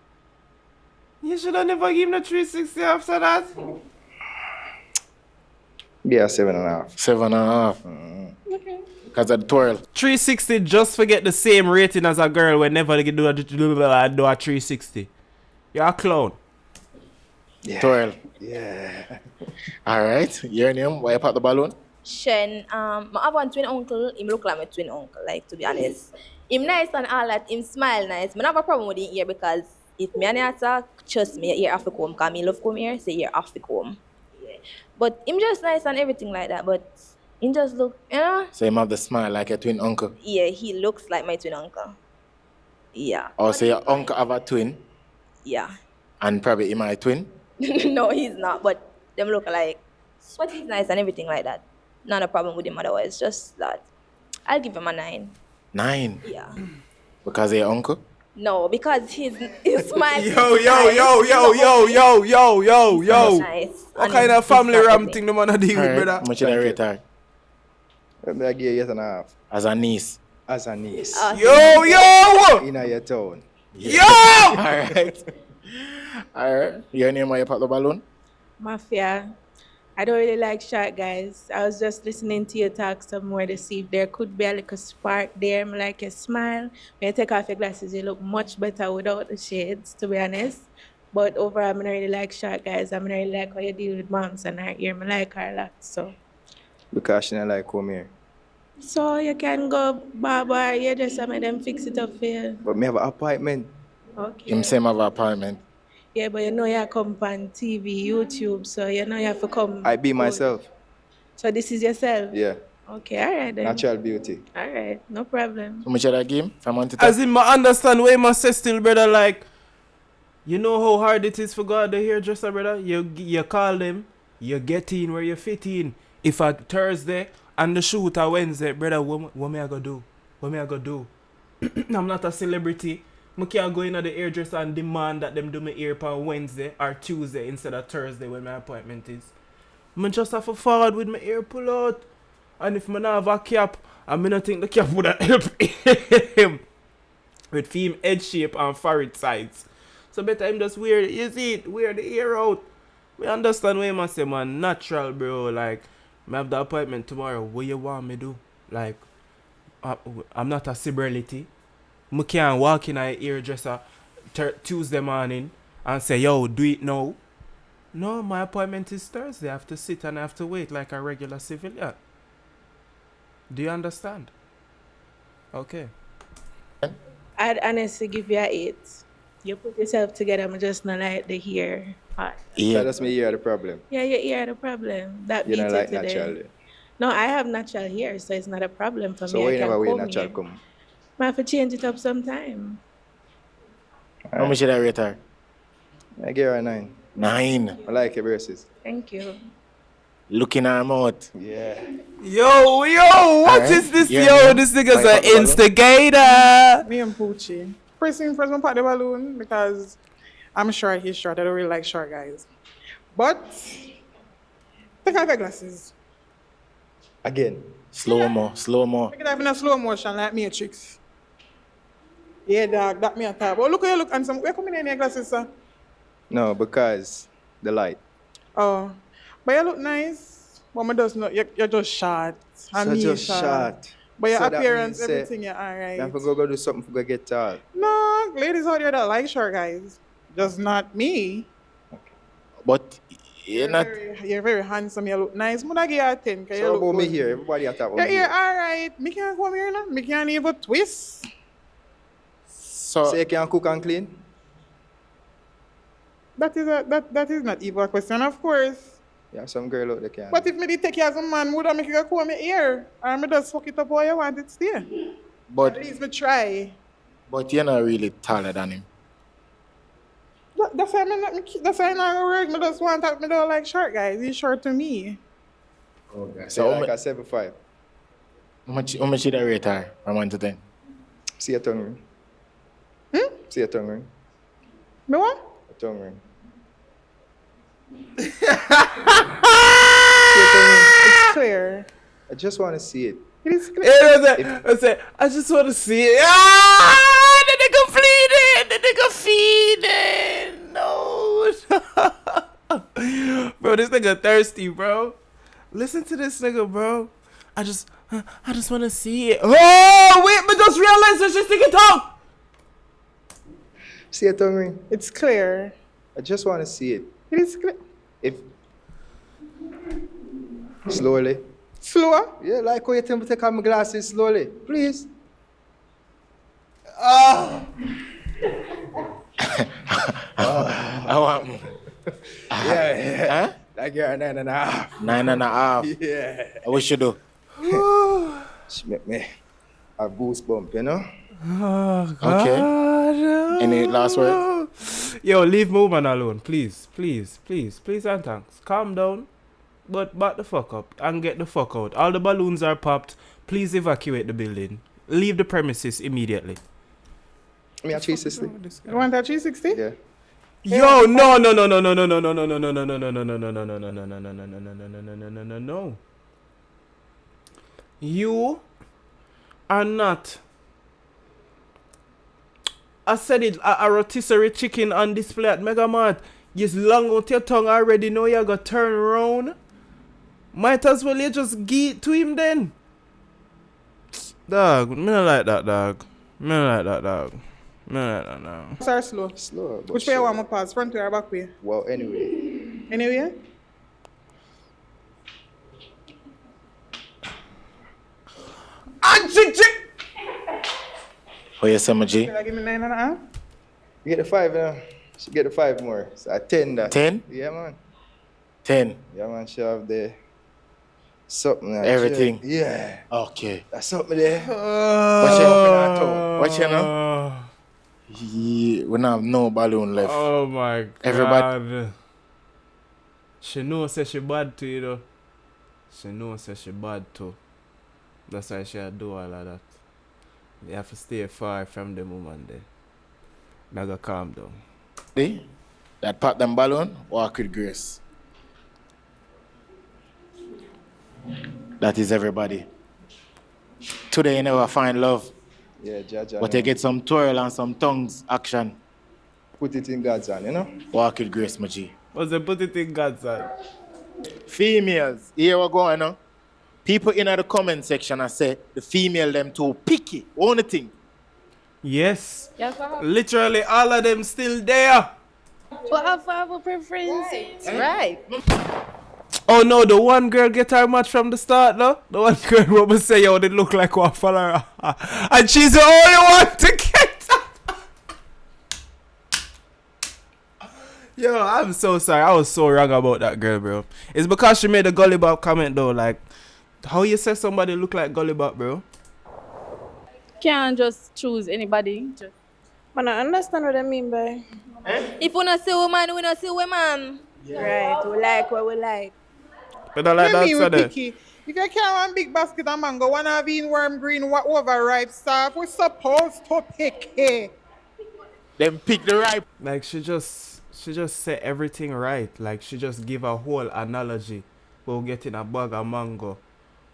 You should have never given him the 360 after that. Yeah, 7.5. 7.5. Okay. Because of the twirl. 360 just forget the same rating as a girl whenever they do a 360. You're a clown. Yeah. Twirl. Yeah. All right. Your name? Why you pop the balloon? Shen, I have one twin uncle. Him look like my twin uncle, like, to be honest. Him nice and all that. Him smile nice. I don't have a problem with him here because if me and him talk, trust me, ear off the comb. Because me love comb here, so ear off the comb. Yeah. But him just nice and everything like that. But him just look, So him have the smile like your twin uncle. Yeah, he looks like my twin uncle. Yeah. Oh, so your uncle have a twin? Yeah. And probably him my twin? No, he's not. But them look alike. But he's nice and everything like that. Not a problem with him otherwise. Just that. I'll give him a 9. 9? Yeah. Because of your uncle? No, because his smile. Yo. Nice. What And kind of his family smile ram is thing the man a deal with, Alright, brother? how much should I rate her? I give you 8.5. As a niece? As a niece. Yo! In your town. Yo! Alright. Alright. Your name, why you pop the balloon? Mafia. I don't really like short guys. I was just listening to you talk some more to see if there could be a little spark there. I'm like a smile. When you take off your glasses, you look much better without the shades, to be honest. But overall, I don't really like short guys. I don't really like how you deal with moms and her ear. I like her a lot, so. Because she don't like come here. So you can go barber, you just make them fix it up for you. But me have an appointment. Okay. Him same have an apartment. Yeah, but you know you come on TV, YouTube, so you know you have to come. I be myself. So this is yourself? Yeah. Okay, all right then. Natural beauty. All right, no problem. How much should I give him? From 1 to 10? As in, I understand why I say still, brother, like, you know how hard it is for God the hairdresser, brother? You call them, you get in where you fit in. If a Thursday and the shoot a Wednesday, brother, what me I go do? What me I go do? I'm not a celebrity. I can't go in at the hairdresser and demand that them do my hair on Wednesday or Tuesday instead of Thursday when my appointment is. I just have to forward with my hair pull out. And if I not have a cap, I don't think the cap would have helped him with him head shape and forehead sides. So better him just wear it. You see it? Wear the ear out. Me understand what you say, man. Natural, bro. Like, I have the appointment tomorrow. What you want me do? Like, I'm not a celebrity. I can't walk in a hairdresser Tuesday morning and say, yo, do it now. No, my appointment is Thursday. I have to sit and I have to wait like a regular civilian. Do you understand? Okay. I'd honestly give you an 8. You put yourself together, I'm just not like the hair part. Yeah. So that's me ear the problem. Yeah, your ear the problem. That You beats don't it like today. natural. No, I have natural hair, so it's not a problem for So me. why I you can never wear comb natural hair. come? I have to change it up sometime. How much should I rate her? I give her a 9. 9. I like your verses. Thank you. Look in her mouth. Yeah. Yo, what is this? Yeah, This nigga's an instigator. Me and Poochie. First thing first, I'm pop the balloon because I'm short, he's short. I don't really like short guys. But, take off your glasses. Again. Slow mo. Make it have in a slow motion like Matrix. Yeah, dog, that me a type. Oh, look how you look handsome. Where coming in your glasses, sir? No, because the light. Oh, but you look nice. But me does not. You're just short. And So me just short. short. But your So that appearance, means, everything, you're alright. I'm go do something for go get tall. No, ladies out there that like short guys. Just not me. But you're not. You're very handsome. You look nice. I'm gonna give you a 10. So you look about me good. here, everybody at that You're one. here, alright. Me can't come here now. Me can't even twist. So you can cook and clean? That is not even a question, of course. Yeah, some girl out there can. But if me did take you as a man, would I make you go comb my ear? Or me just fuck it up how you want it to stay? But At least me try. But you're not really taller than him. That's why I'm not gonna work. Me just want that. Me don't like short guys. He's short to me. Okay. So So like a 7.5. How much should I rate her from 1 to 10? See a tongue ring. See a tongue ring. Me what? A tongue ring. It's clear. I just want to see it. It is clear. I just want to see it. Ah, the nigga feeding. No. Bro, this nigga thirsty, bro. Listen to this nigga, bro. I just want to see it. Oh, wait, but just realize that she's sticking tongue. See a tongue ring. It's clear. I just want to see it. It is clear. If slowly. Slower? Yeah, like how you tell me to take off my glasses slowly. Please. I want. Yeah. Huh? Like you're a 9.5. 9.5. Yeah. What you do? She make me a goosebump, you know? Oh, God. Okay. Any last word? Yo, leave movement alone, please, and thanks. Calm down, but back the fuck up and get the fuck out. All the balloons are popped. Please evacuate the building. Leave the premises immediately. Me a 360. You want that 360? Yeah. Yo, no. You are not. I said it, a rotisserie chicken on display at Megamart. You long out your tongue already know you got turn around. Might as well you just give it to him then. Dog, me not like that, dog. Sorry, slow. Slow. Which way you want me pass? Front way or back way? Well, anyway. Anyway? Oh, yes, I'm a G. Should I give me 9.5? You get the 5, you know? She get the 5 more. So a 10 that. 10? Yeah, man. 10. Yeah, man. She have the something. Everything. Yeah. Okay. That's something there. Watch it now. Yeah, we don't have no balloon left. Oh my God. Everybody. She knows that she bad too, you know. She knows that she bad too. That's why she do all of that. You have to stay far from the woman there. Now go calm down. See? That pop them balloon, walk with grace. That is everybody. Today you never find love. Yeah, Jaja. But you get some twirl and some tongues action. put it in God's hand, you know? Walk with grace, my G. What's the put it in God's hand? Females, here we go, you know. People in the comment section have said the female them too picky. Only thing. Yes. Yes, I Literally all of them still there. have our preferences. Right. Oh no, the one girl get her match from the start though. The one girl what we say, yo, they look like one follower. And she's the only one to get her. Yo, I'm so sorry. I was so wrong about that girl, bro. It's because she made a Gully Bop comment though. Like, how you say somebody look like Gully Bop, bro? Can't just choose anybody. Just I don't understand what I mean by. If we not see woman, we not see women. Right, we like what we like. But I like Let that me so there. picky. If you carry one big basket of mango, one of in worm green, what overripe stuff, we're supposed to pick it. Them pick the ripe. Like she just said everything right. Like she just give a whole analogy for getting a bag of mango.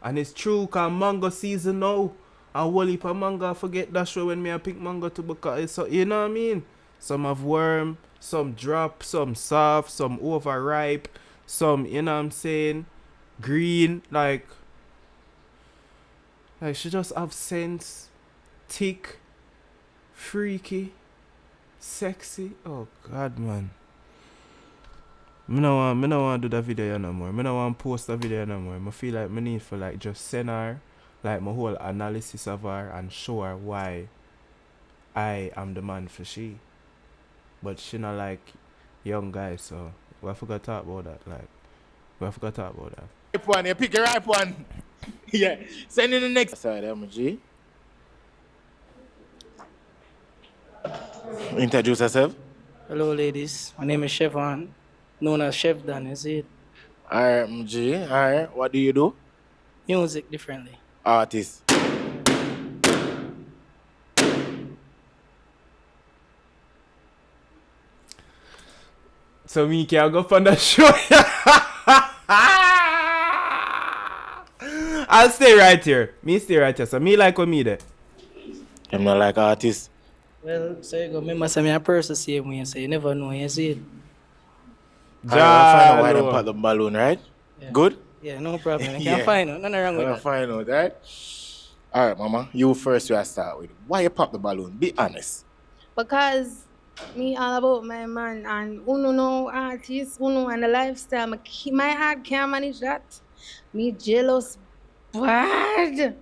And it's true, cause mango season now. A whole heap of mango, I forget that show when me I pick mango too because it's so, you know what I mean? Some have worm, some drop, some soft, some overripe, some, you know what I'm saying, green, like she just have sense, thick, freaky, sexy. Oh God, man. Me no want do that video no more. Me no want post that video no more. I feel like me need for like just send her like my whole analysis of her and show her why I am the man for she. But she not like young guys, so we forgot to talk about that. Like we forgot to talk about that. Ripe one, you pick a ripe one. Yeah. Send in the next side, MG. Introduce yourself. Hello, ladies. My name is Chevon, known as Chef Dan, is it? Alright, MG. Alright, what do you do? Music differently. Artist. So me can go on the show. I'll stay right here. Me stay right here. So me like what me there. I'm not like artist. Well, so you go, remember some your person say when you say you never know, you see it. I'll find out why they pop the balloon, right? Yeah. Good? Yeah, no problem. You can find out. Nothing wrong with that. Find out, right? Alright, mama. You first you start with. Why you pop the balloon? Be honest. Because me all about my man and uno know artists, uno and the lifestyle. My heart can't manage that. Me jealous bad.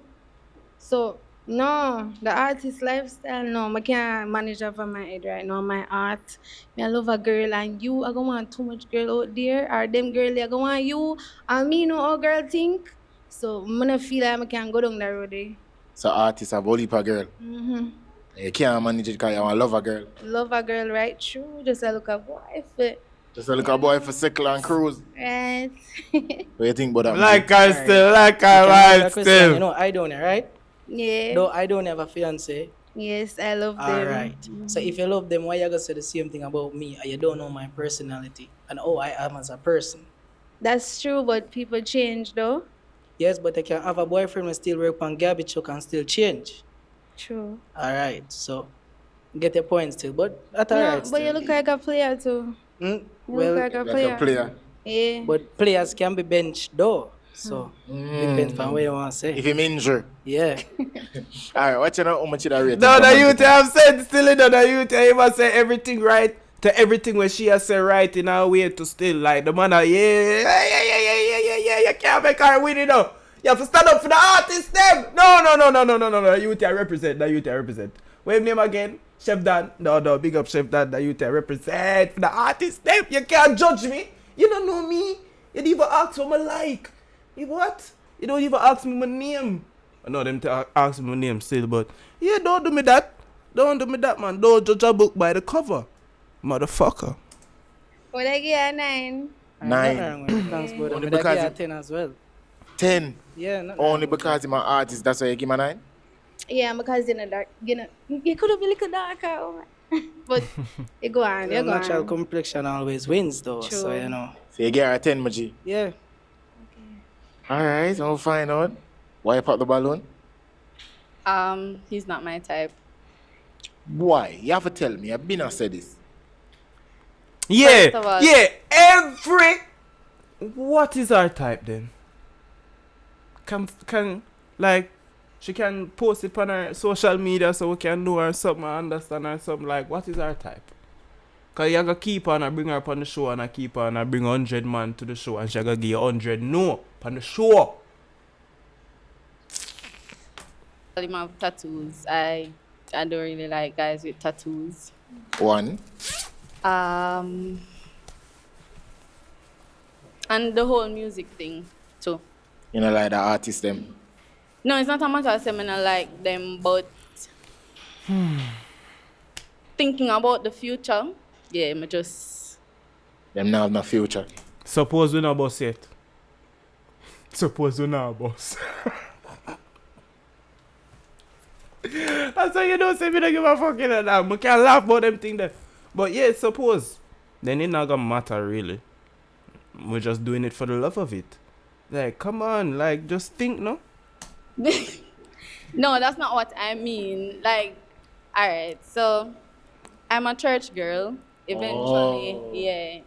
So no, the artist lifestyle, no, I can't manage that for my head right now. My heart. Me I love a girl and you I don't want too much girl out there or them girl they go want you and me know how girl think. So I'm gonna feel like I can't go down that road there. So artist have only a girl. Mm-hmm. You can't manage it because you want to love a girl. Love a girl, right? True. Just a look a boy for Just a little boy for cycle and cruise. right. What do you think about that? Like I Alright. still, like You can I answer right that question. still. You know, I don't, right? Yeah. Though I don't have a fiance. Yes, I love them. Alright. So if you love them, why you gonna say the same thing about me and you don't know my personality and how I am as a person? That's true, but people change though. Yes, but I can have a boyfriend and still work on garbage truck and still change. True. Alright, so get your point still, but that's No, alright but still. you look like a player too. Hmm? You Well, look like a player. Yeah. but players can be benched though. So depends on what you want to say. If you're injured. Yeah. Alright, what you know how much you rate? No, the youth have said still in the youth he must say everything right to everything where she has said right in her way to still like the man you can't make her win it though. You have to stand up for the artist them. No. The youth I represent. What name again? Chef Dan. No, big up Chef Dan. The youth I represent for the artist them. You can't judge me. You don't know me. You don't even ask for my like. You what? You don't even ask me my name. I know them to ask me my name still, but yeah, don't do me that. Don't do me that, man. Don't judge a book by the cover. Motherfucker. Would I get a 9? 9. Thanks, brother. Only But I because get a 10 as well. 10. Yeah, Only because I'm an artist, that's why you give me a 9? Yeah, because you're dark. You could have been a little darker. But you go on, you go Natural on. complexion always wins though, True. so you know. So you get her a 10, my G. Yeah. Alright, so we'll find out. Why you pop the balloon? He's not my type. Why? You have to tell me. I've been and said this. Yeah, First of all. yeah, every. What is our type then? Can like she can post it on her social media so we can know her something and understand her something. Like, what is her type? Cause you gotta keep on and bring her up on the show and I keep on and bring 100 man to the show and she gotta give you 100 no on the show. Him have tattoos. I don't really like guys with tattoos. One. And the whole music thing too. You know, like the artist them. No, it's not a matter of saying I don't like them, but thinking about the future, yeah, me just. Them now have no future. Suppose we not boss yet. Suppose we not boss. That's why you don't say me don't give a fuck in that. I can laugh about them thing there. But yeah, suppose. Then it not gonna matter really. We're just doing it for the love of it. Like, come on, like just think, no? No, that's not what I mean. Like, alright, so I'm a church girl. Eventually, yeah.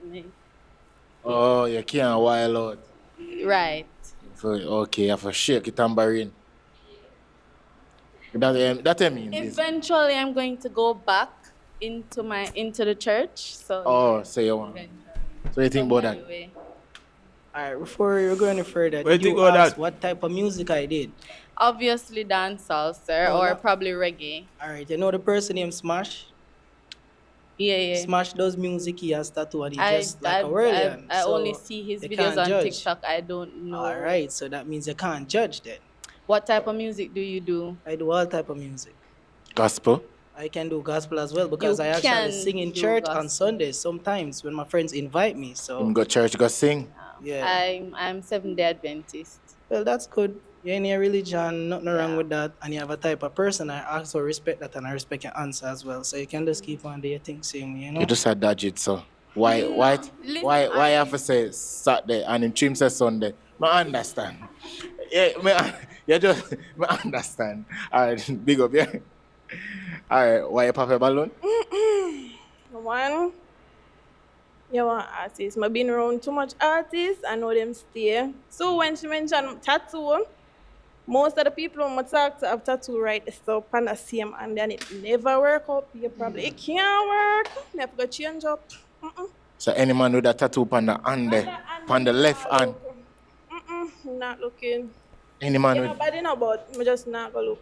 Oh, you can't wild out. Right. Okay, you have to shake your tambourine. That I mean. Eventually, I'm going to go back into the church. So. Oh, so you want. So you think about that? Anyway. Alright, before you go any further, What do you you think about asked that? what type of music I did. Obviously dancehall, sir, Oh, or no. probably reggae. Alright, you know the person named Smash? Yeah. Smash does music, he has tattoo and he I just like a whirlwind. I So only see his you videos can't on judge. TikTok. I don't know. Alright, so that means you can't judge then. What type of music do you do? I do all type of music. Gospel? I can do gospel as well because You I actually can sing in do church on gospel. Sundays sometimes when my friends invite me. So Go church, go sing. yeah. I'm Seventh-day Adventist. Well, that's good. You're in your religion, nothing wrong with that. And you have a type of person, I also respect that and I respect your answer as well. So you can just keep on doing your thing, same way, you know? You just had dodge it, so. Why you have to say Saturday and in Trim say Sunday? I understand. Yeah, you just I understand. Alright, big up, yeah. Alright, why you pop a balloon? One, you want artists. I've been around too much artists. I know them stay. So when she mentioned tattoo, most of the people who I talk to have tattoo right stuff on the same and then it never work out. You probably it can't work. You have to go change up. So any man with a tattoo on the hand there, on the left hand. Not looking. Any man with Nobody know about. I just not go look.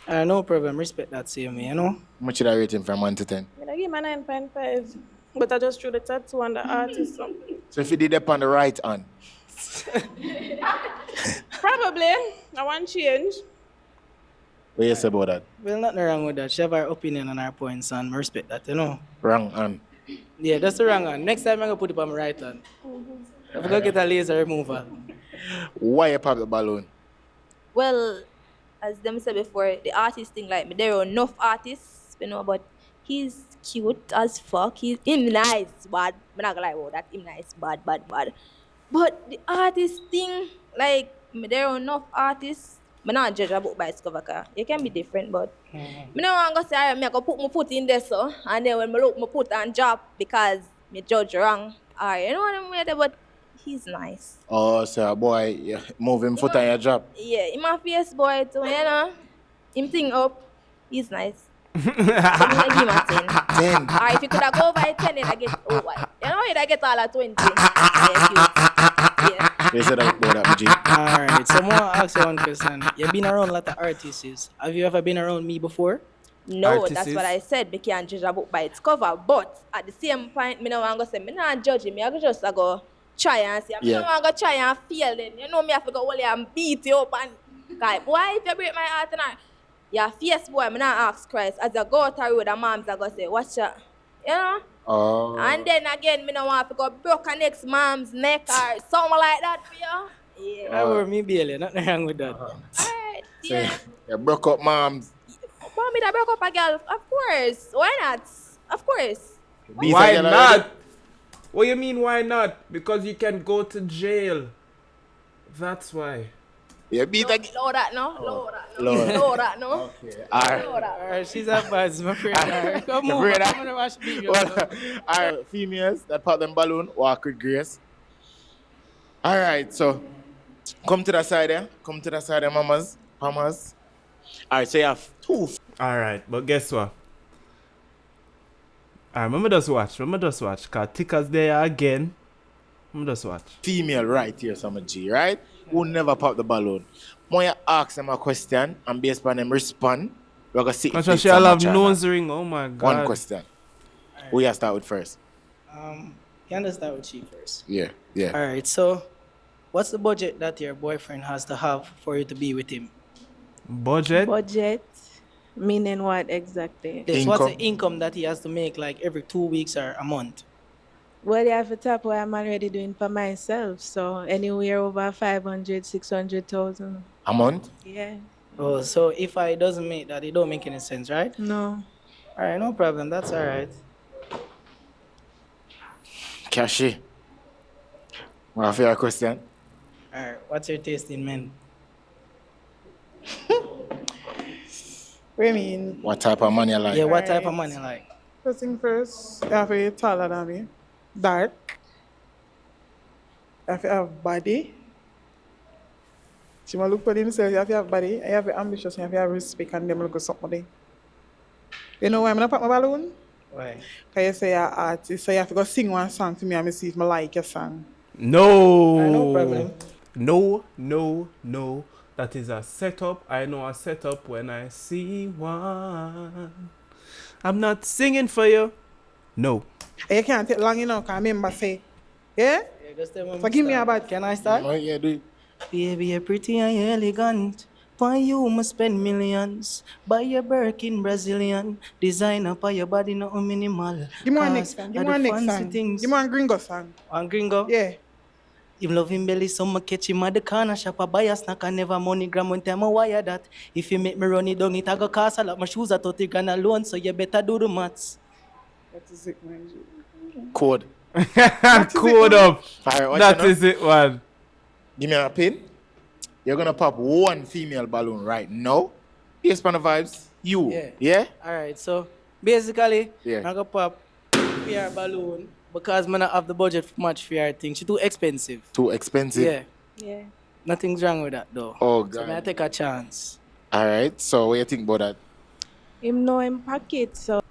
No problem. Respect that same way, you know? how much should I rate him from 1 to 10? I give him a 9.5. But I just threw the tattoo on the artist. So if you did that on the right hand, Probably. I want change. what you say about that? Well, nothing wrong with that. She have her opinion and her points and I respect that, you know? Wrong hand. Yeah, that's the wrong hand. Next time I'm going to put it on my right hand. I'm going to get a laser remover. Why you pop the balloon? Well, as them said before, the artist thing like me, there are enough artists, you know, but he's cute as fuck. Him nice, bad. I'm not gonna lie about that. Him nice, bad. But the artist thing, like me, there are enough artists. I'm not judge a book by its cover, car. You can be different, but me no want to say I go put my foot in there so, and then when me look, me put on job because me judge wrong. You know what I mean? But he's nice. Oh, so boy, you move him foot on your job. Yeah, in my face boy too, you know. Him thing up, he's nice. So me I give him a 10. 10. Or if you could have go by 10, then I get what? You know, I get all at 20. Yeah, cute. Yeah. You said about that, G. Alright, so I'm going to ask you one question. You've been around a lot of artists. Have you ever been around me before? No, that's what I said. We can't judge a book by its cover. But at the same point, me no want to say, me not judge him. I go just go try and see. Me no want to go try and feel then. You know me have to go only and beat you up and like, why if you break my heart tonight? Yeah, fierce boy, me not ask Christ. As I go out the road, the moms are going to say, watch that. You know? Oh. And then again, me no want to go broke a next mom's neck or something like that for you. Yeah. I were me Bailey, nothing wrong with that. Alright, So yeah. you broke up moms. Want me to broke up a girl? Of course. Why not? Of course. Why not? What you mean why not? Because you can go to jail. That's why. You beat again. Low that no. Low that no. Low. Low that no. Okay. Alright. Alright, she's a buzz, my friend. Alright, come You on. afraid I'm gonna watch video. Alright, females that pop them balloon, walk with grace. Alright, so come to the side there. Come to the side there, mamas. Mamas. Alright, so you have 2. Alright, but guess what? Alright, remember just watch. Cause Ticker's there again. Remember just watch. Female right here, some G, right? Who never pop the balloon. When you ask them a question and based on them respond, we're gonna see if it's She'll a have match or nose not. ring. Oh my god. One question. Who you start with first? Can I start with you first? Yeah. Alright, so what's the budget that your boyfriend has to have for you to be with him? Budget? Budget? Meaning what exactly? Yes, what's the income that he has to make like every 2 weeks or a month? Well, you have to top what I'm already doing for myself. So anywhere over 500, 600,000. A month? Yeah. Oh, so if I doesn't make that, it don't make any sense, right? No. Alright, no problem. That's alright. Cashy. What your question? Alright, what's your taste in men? What do you mean? What type of man you like? Yeah, what type of man you like? First thing first, you have to be taller than me. Dark. You have to have body. She might look for themselves, you have to have body. You have to be ambitious, you have to have respect and them look at somebody. You know why I'm gonna pop my balloon? Why? Because you say you're an artist, so you have to go sing one song to me and see if I like your song. No. No problem. No. That is a setup. I know a setup when I see one. I'm not singing for you. No. You can't take long enough, because I remember say, yeah? Just tell me So give me a bad. Can I start? Oh, yeah, do it. Baby, you're pretty and you're elegant. For you, must spend millions. Buy your Birkin Brazilian. Designer for your body, not minimal. Give me one next song. Give me one next song. Give me one gringo song. One gringo? Yeah. Him love him belly, so I catch him at the corner shop. I buy a snack and never money gram one time I wire that. If you make me run it down, it I go cost a lot. My shoes are 30 grand alone, so you better do the maths. That is it, man. Code. Code up. Alright, That is it, man. Give me a pin. You're gonna pop one female balloon right now. Based on the vibes. You. Yeah? Alright, so basically, Yeah. I'm gonna pop PR balloon because I don't have the budget for much PR thing. She too expensive. Too expensive? Yeah. Yeah. Nothing's wrong with that though. Oh, So God. may I take a chance. Alright, so what do you think about that? Him know him pocket, so.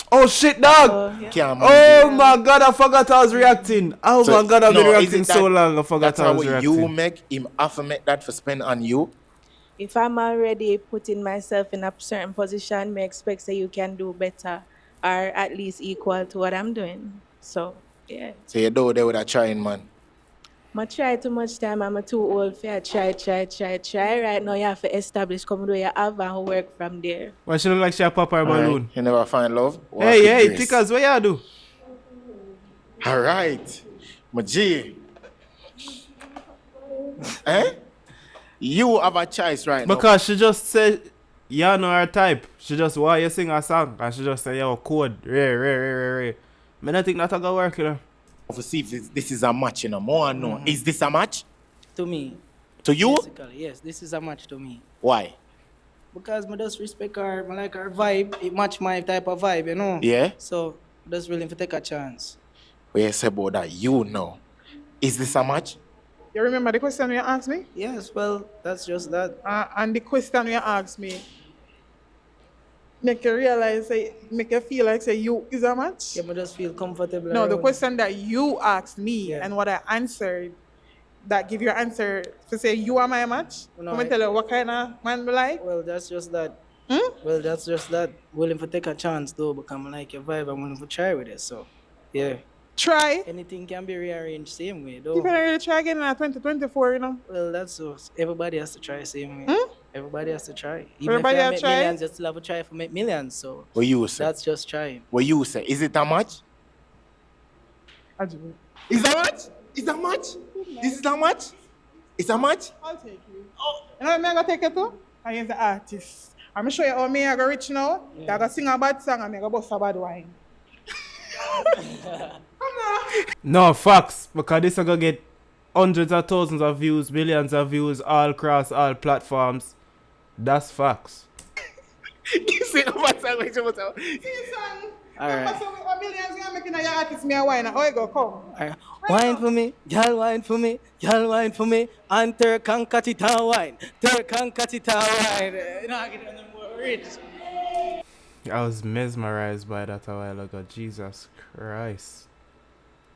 Oh shit, dog! Can't Oh my god, I forgot I was reacting. Oh So, my god, I've been no, is reacting it so that- long. I forgot That's I how was you reacting. make him have to make that for spend on you. If I'm already putting myself in a certain position, me expect that you can do better or at least equal to what I'm doing. So, yeah. So you do there with a trying man. I try too much time. I'm too old for I try. Right now, you have to establish come do you have and work from there. Why she look like she a pop her balloon? You never find love? Walk Hey, with hey, grace. Tickers, what you do? Alright. My G. Eh? You have a choice right now. Because she just said, you know her type. She just want you sing a song. And she just say, yo, code. Ray. I don't think that's gonna work, you know. To see if this is a match, you know. More no. Is this a match? To me. To you? Basically, yes, this is a match to me. Why? Because I just respect her, I like her vibe. It match my type of vibe, you know? Yeah? So, I'm just willing to take a chance. What you say about that? You know. Is this a match? You remember the question you asked me? Yes, well, that's just that. And the question you asked me make you realize, make you feel like say you is a match? Yeah, I just feel comfortable. No, the around. question that you asked me and what I answered, that give your answer to say you are my match? No, Come and tell you what kind of man we like? Well, that's just that. Well, that's just that. Willing to take a chance though, because I like your vibe. I'm willing to try with it. So, yeah. Try. Anything can be rearranged same way You though. can really try again in 2024, you know? Well, that's so. Everybody has to try same way. Everybody has to try. Even Everybody if has you to try? make millions, you still have to try for make millions. So What you say? that's just trying. What you say? Is it a match? Is that much? Is that much? This is how much? Is that much? I'll take you. You know what I'm going to take you to? I am the artist. I'm sure you how me I go rich now. Yeah. I go sing a bad song and I go bust a bad wine. No, facts. Because this is going to get hundreds of thousands of views, millions of views, all across all platforms. That's facts. You see the bad song when you put out. Alright. Millions you making your artist me a wine. How you go come? Alright. Wine for me, y'all wine for me, y'all wine for me, and Turk and cut it and wine. Turk and cut it and wine. You know, I get them more rich. I was mesmerized by that a while ago. Jesus Christ.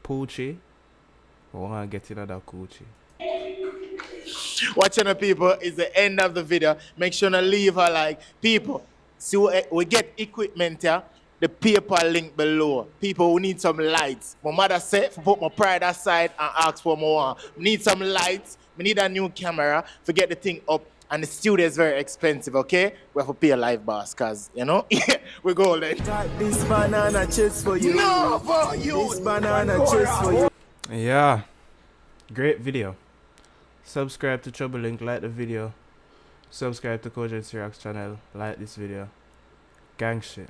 Poochie. I want to get another coochie. Watching the people is the end of the video. Make sure to leave a like. People, see we get equipment here. The PayPal link below. People who need some lights. My mother said to put my pride aside and ask for more. Need some lights. We need a new camera to get the thing up. And the studio is very expensive, okay? We have to pay a live boss, cause you know, we golden. This banana chips for you. No, for you. This banana chips for you. Yeah. Great video. Subscribe to Trouble Link, like the video. Subscribe to kogency channel, like this video. Gang shit.